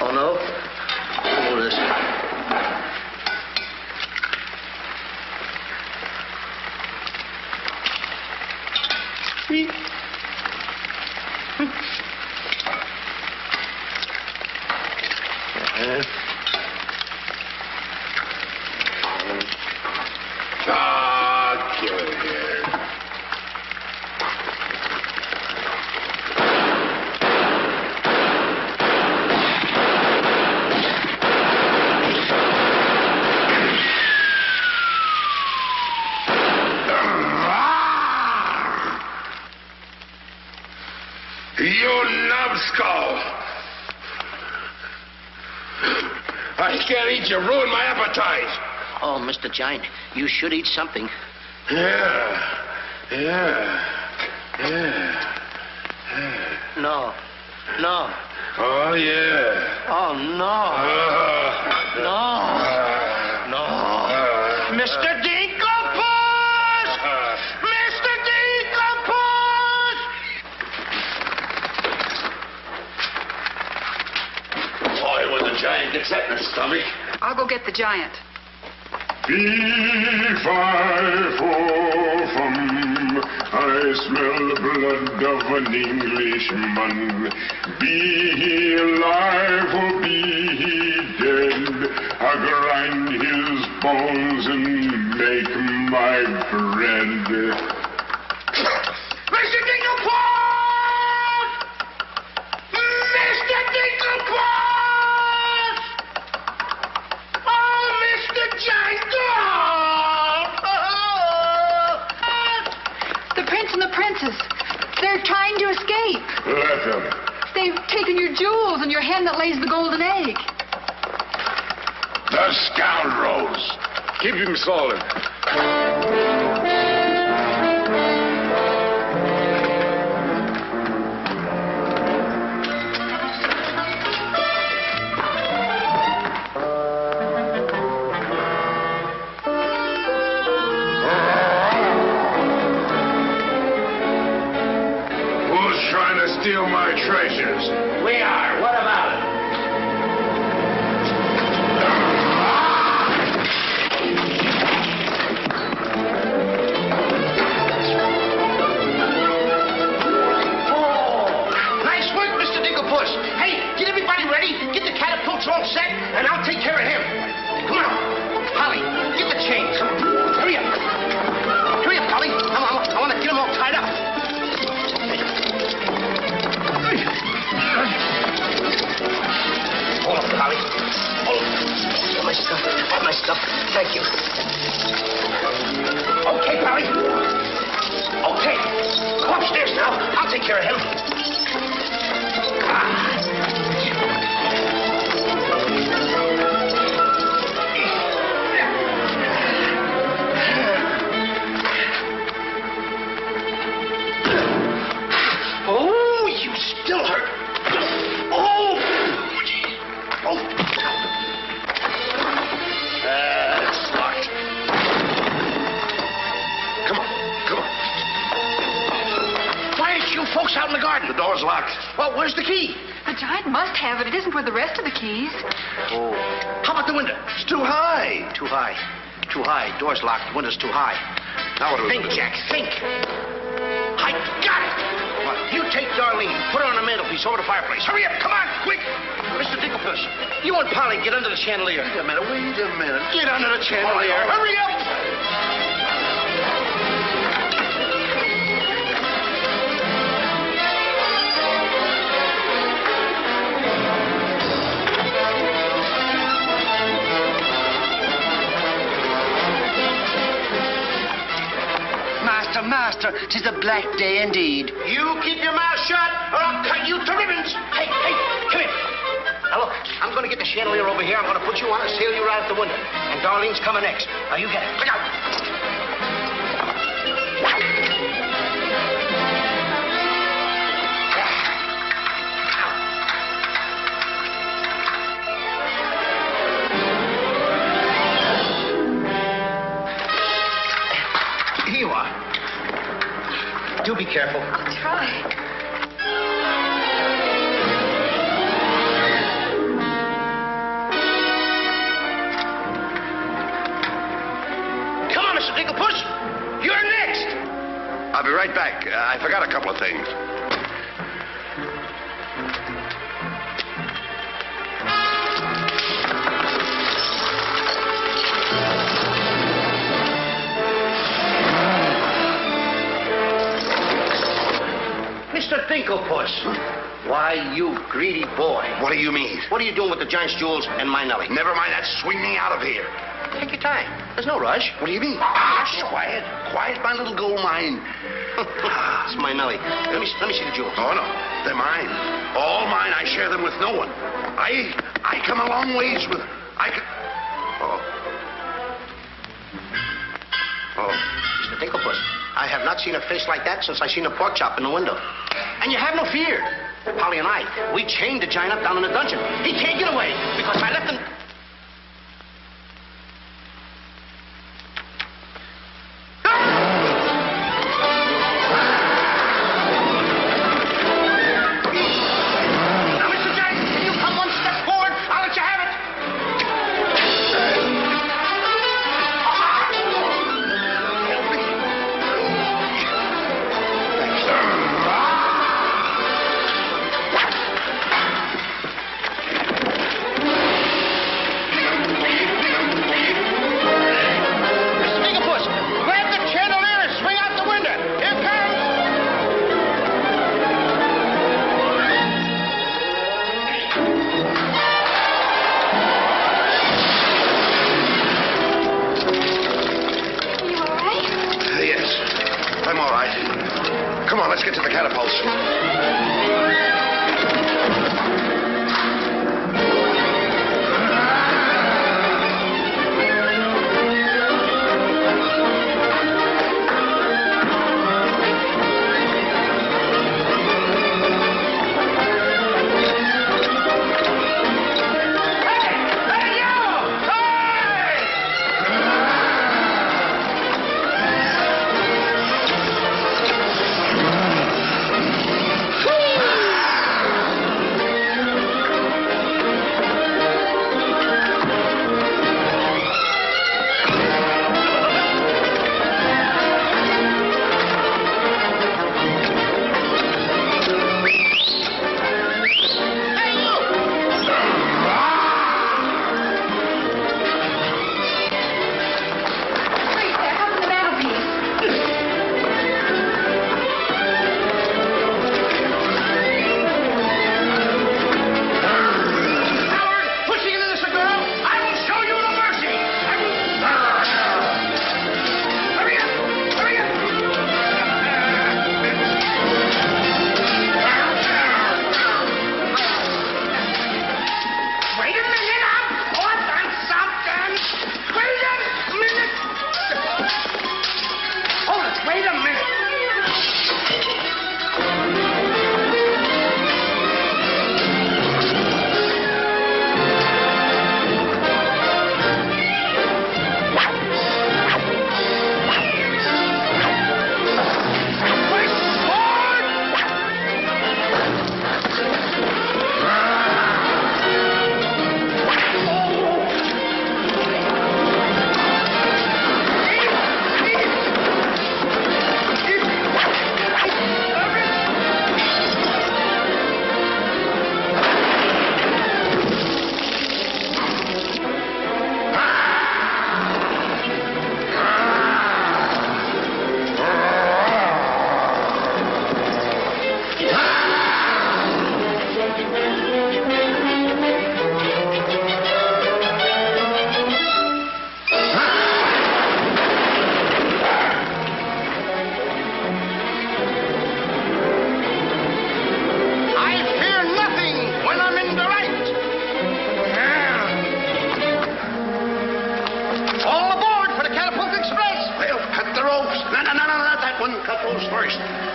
Oh, no? Oh, this. Kill it here. You numbskull! I can't eat you. Ruin my appetite. Oh, Mr. Giant, you should eat something. Yeah. No. No. Oh, yeah. Oh, no. No. Mr. Dinklepuss! Mr. Dinklepuss! Boy, when the giant gets that in his stomach. I'll go get the giant. Fee-fi-fo-fum, I smell the blood of an Englishman. Be he alive or be he dead, I grind his bones and make my bread. Mr. Dinklepuss! Mr. Dinklepuss! Oh, Mr. Giant! The prince and the princess. They're trying to escape. Let them. They've taken your jewels and your hen that lays the golden egg. The scoundrels! Keep him solid. Steal my treasures. We are. What about it? Oh, nice work, Mr. Dinklepuss. Hey, get everybody ready. Get the catapults all set, and I'll take care of him. Come on. Polly, get the chains. Come on. Hurry up. Hurry up, Polly. I want to get them all tied up. Hold on, Polly. Hold on. All my stuff. Thank you. Okay, Polly. Okay. Go upstairs now. I'll take care of him. Oh, you still hurt. It's locked. Come on. Why aren't you folks out in the garden? The door's locked. Well, where's the key? The giant must have it. It isn't where the rest of the keys. Oh. How about the window? It's too high. Too high. Door's locked. Window's too high. Now what do we do? Think, Jack, think. I got it. What? You take Darlene, put her on the mantelpiece over the fireplace. Hurry up, come on, quick. Mr. Dinklepuss, you and Polly get under the chandelier. Wait a minute. Get under the chandelier. Hurry up. Master, 'tis a black day indeed. You keep your mouth shut, or I'll cut you to ribbons. Hey, come here. Now, look, I'm going to get the chandelier over here. I'm going to put you on and sail you right out the window. And Darlene's coming next. Now, you get it. Look out. Here you are. Do be careful. I'll try. Come on, Mr. Dinklepuss. You're next. I'll be right back. I forgot a couple of things. Mr. Dinklepuss. Why, you greedy boy. What do you mean? What are you doing with the giant's jewels and my Nellie? Never mind that. Swing me out of here. Take your time. There's no rush. What do you mean? Quiet. Quiet, my little gold mine. It's my Nellie. Let me see the jewels. Oh, no. They're mine. All mine. I share them with no one. I come a long ways with... Oh, Mr. Dinklepuss, I have not seen a face like that since I seen a pork chop in the window. And you have no fear. Polly and I, we chained the giant up down in the dungeon. He can't get away because I left him...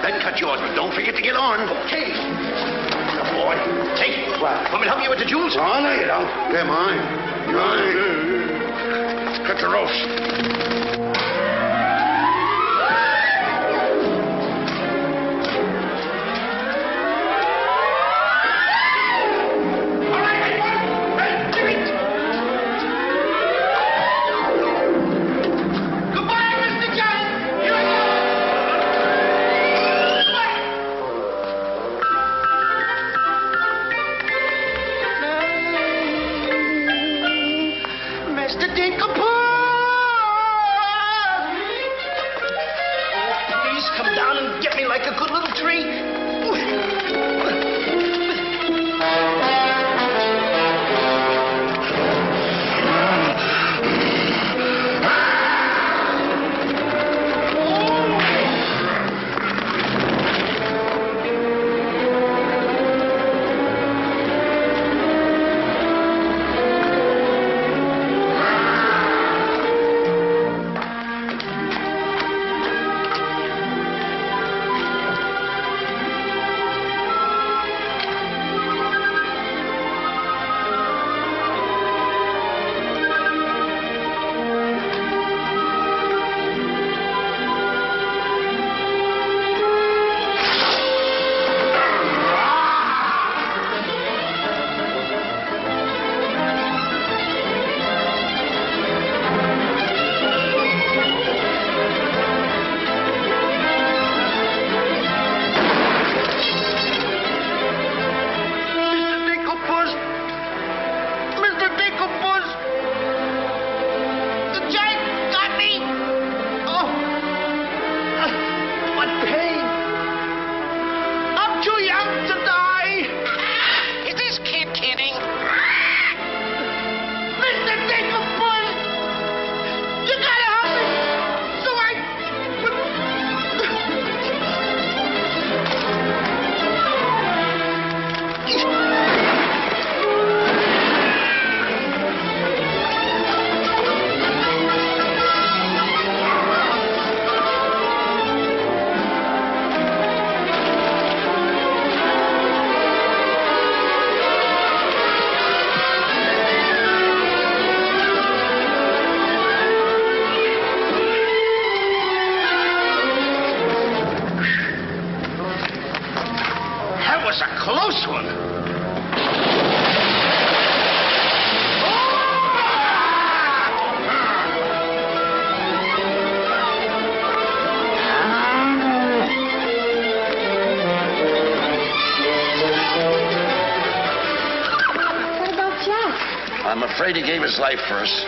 Then cut yours, but don't forget to get on. Okay. Good boy. Hey, want me to help you with the jewels? Oh, no, you don't. They're mine. Mine. Cut the ropes. like a good little treat. I'm afraid he gave his life for us.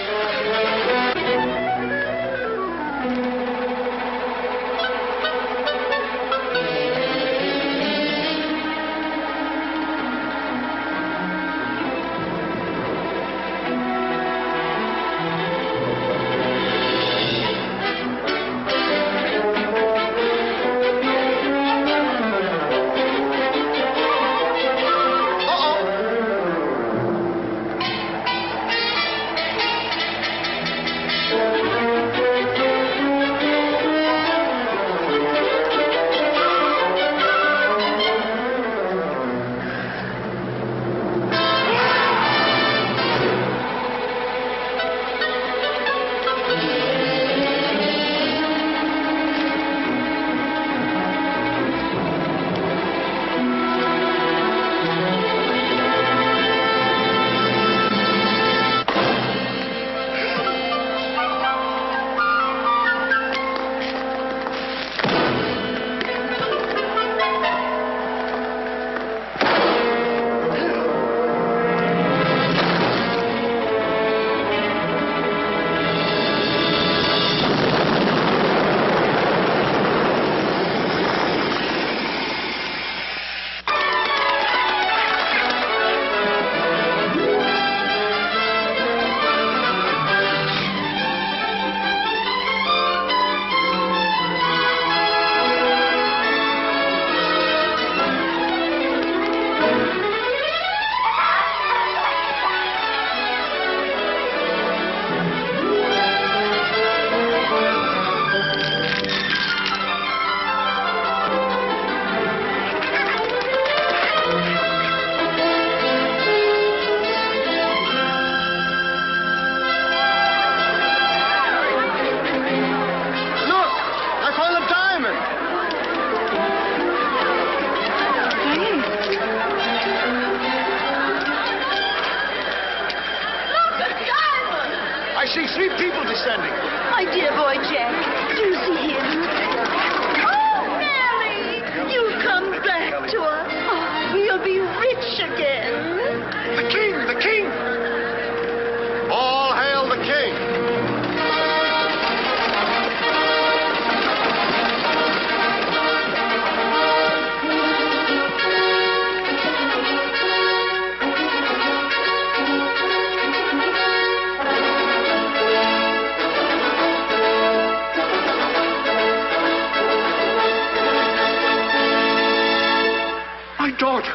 daughter.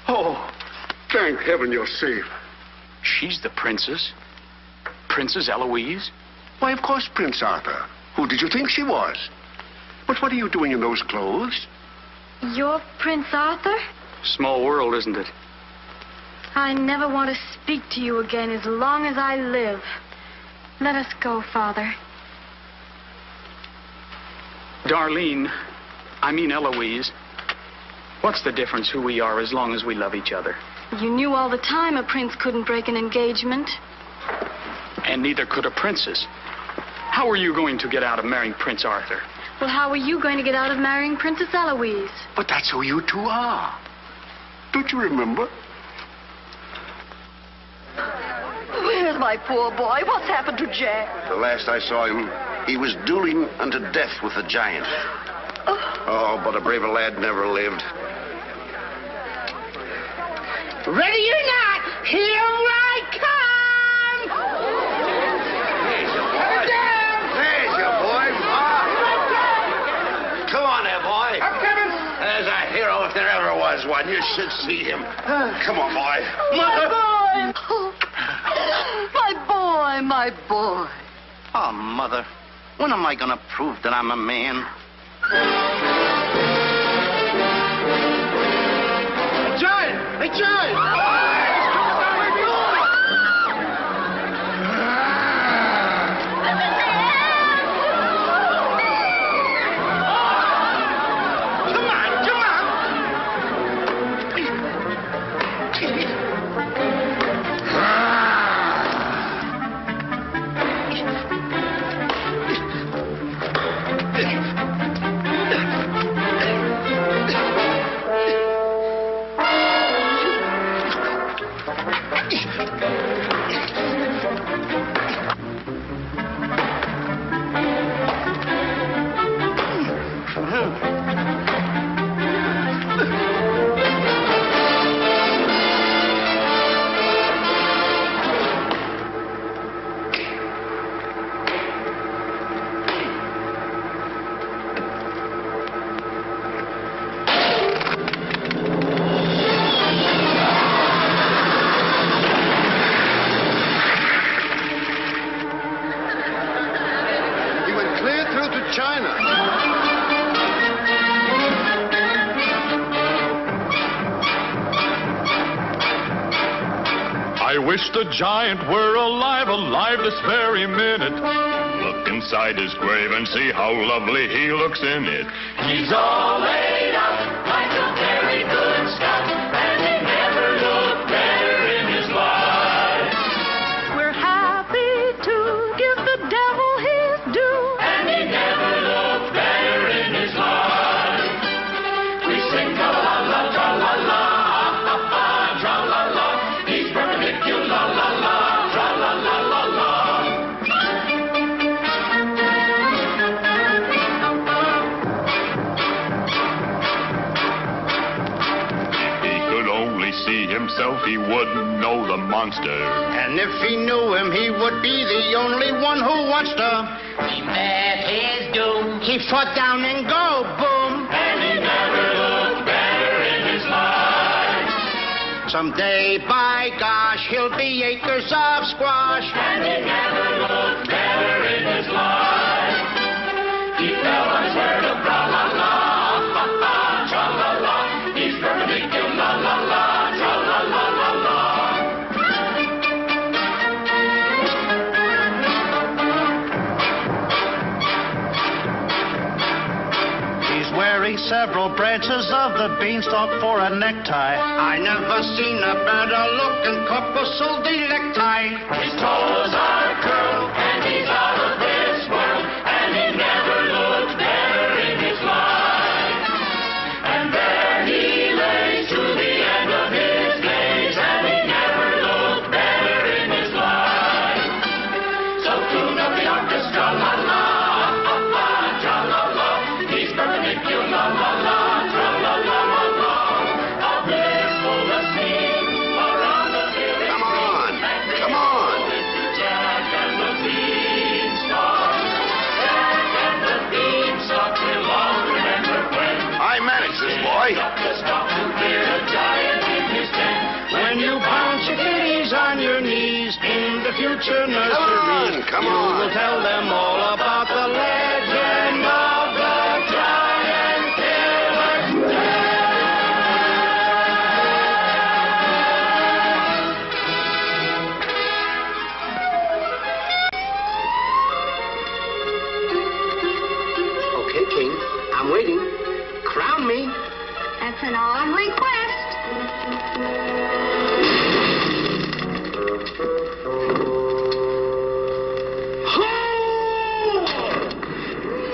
Oh, thank heaven you're safe. She's the princess? Princess Eloise? Why, of course, Prince Arthur. Who did you think she was? But what are you doing in those clothes? You're Prince Arthur? Small world, isn't it? I never want to speak to you again as long as I live. Let us go, Father. Darlene, I mean Eloise. What's the difference who we are as long as we love each other? You knew all the time a prince couldn't break an engagement. And neither could a princess. How are you going to get out of marrying Prince Arthur? Well, how are you going to get out of marrying Princess Eloise? But that's who you two are. Don't you remember? Where's my poor boy? What's happened to Jack? The last I saw him, he was dueling unto death with a giant. Oh, but a braver lad never lived. Ready or not, here I come! There's your boy. There's your boy. Come on there, boy. I'm coming. There's a hero if there ever was one. You should see him. Come on, boy. My boy! My boy, my boy. Oh, Mother, when am I going to prove that I'm a man? Hey, John! I wish the giant were alive this very minute. Look inside his grave and see how lovely he looks in it. He's all laid out like a very good scout, and he never looked better in his life. We're happy to give the devil his due, and he never looked better in his life. We sing tra-la-la, tra-la-la, tra-la-la. He's perpendicular, la-la-la, tra-la-la-la-la. See himself, he wouldn't know the monster. And if he knew him, he would be the only one who wants to. He met his doom. He fought down and go, boom. And he never looked better in his life. Someday, by gosh, he'll be acres of squash. And he never looked better in his life. He fell on his word of tra-la-la, tra-la-la. He's perpendicular, la-la-la. Wearing several branches of the beanstalk for a necktie. I never seen a better looking couple so necktie. His toes are curled and he's out of this world, and he never looked better in his life. And there he lays to the end of his days, and he never looked better in his life. So tune up the orchestra, la la, tra-la-la. He's perpendicular, la la, tra-la-la-la-la. A blissful scene around the village. Come on. Jack and the Jesus, boy. When you bounce your kitties on your knees in the future nursery, come you on. will tell them all about the legend of the giant killer. Okay, King, I'm waiting. Crown me. That's an odd request.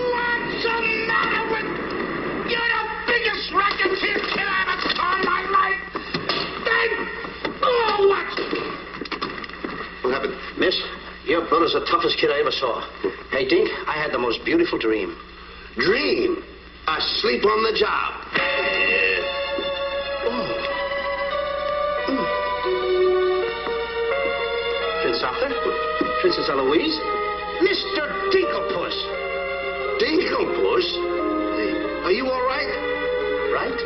What's the matter with... You're the biggest racketeer kid I ever saw in my life. Oh, what? What happened? Miss, your brother's the toughest kid I ever saw. Hey, Dink, I had the most beautiful dream. Dream. Asleep on the job. Prince Arthur? Princess Eloise? Mr. Dinklepuss! Dinklepuss? Hey, are you all right? Right?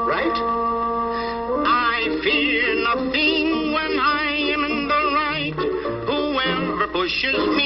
Right? I fear nothing when I am in the right. Whoever pushes me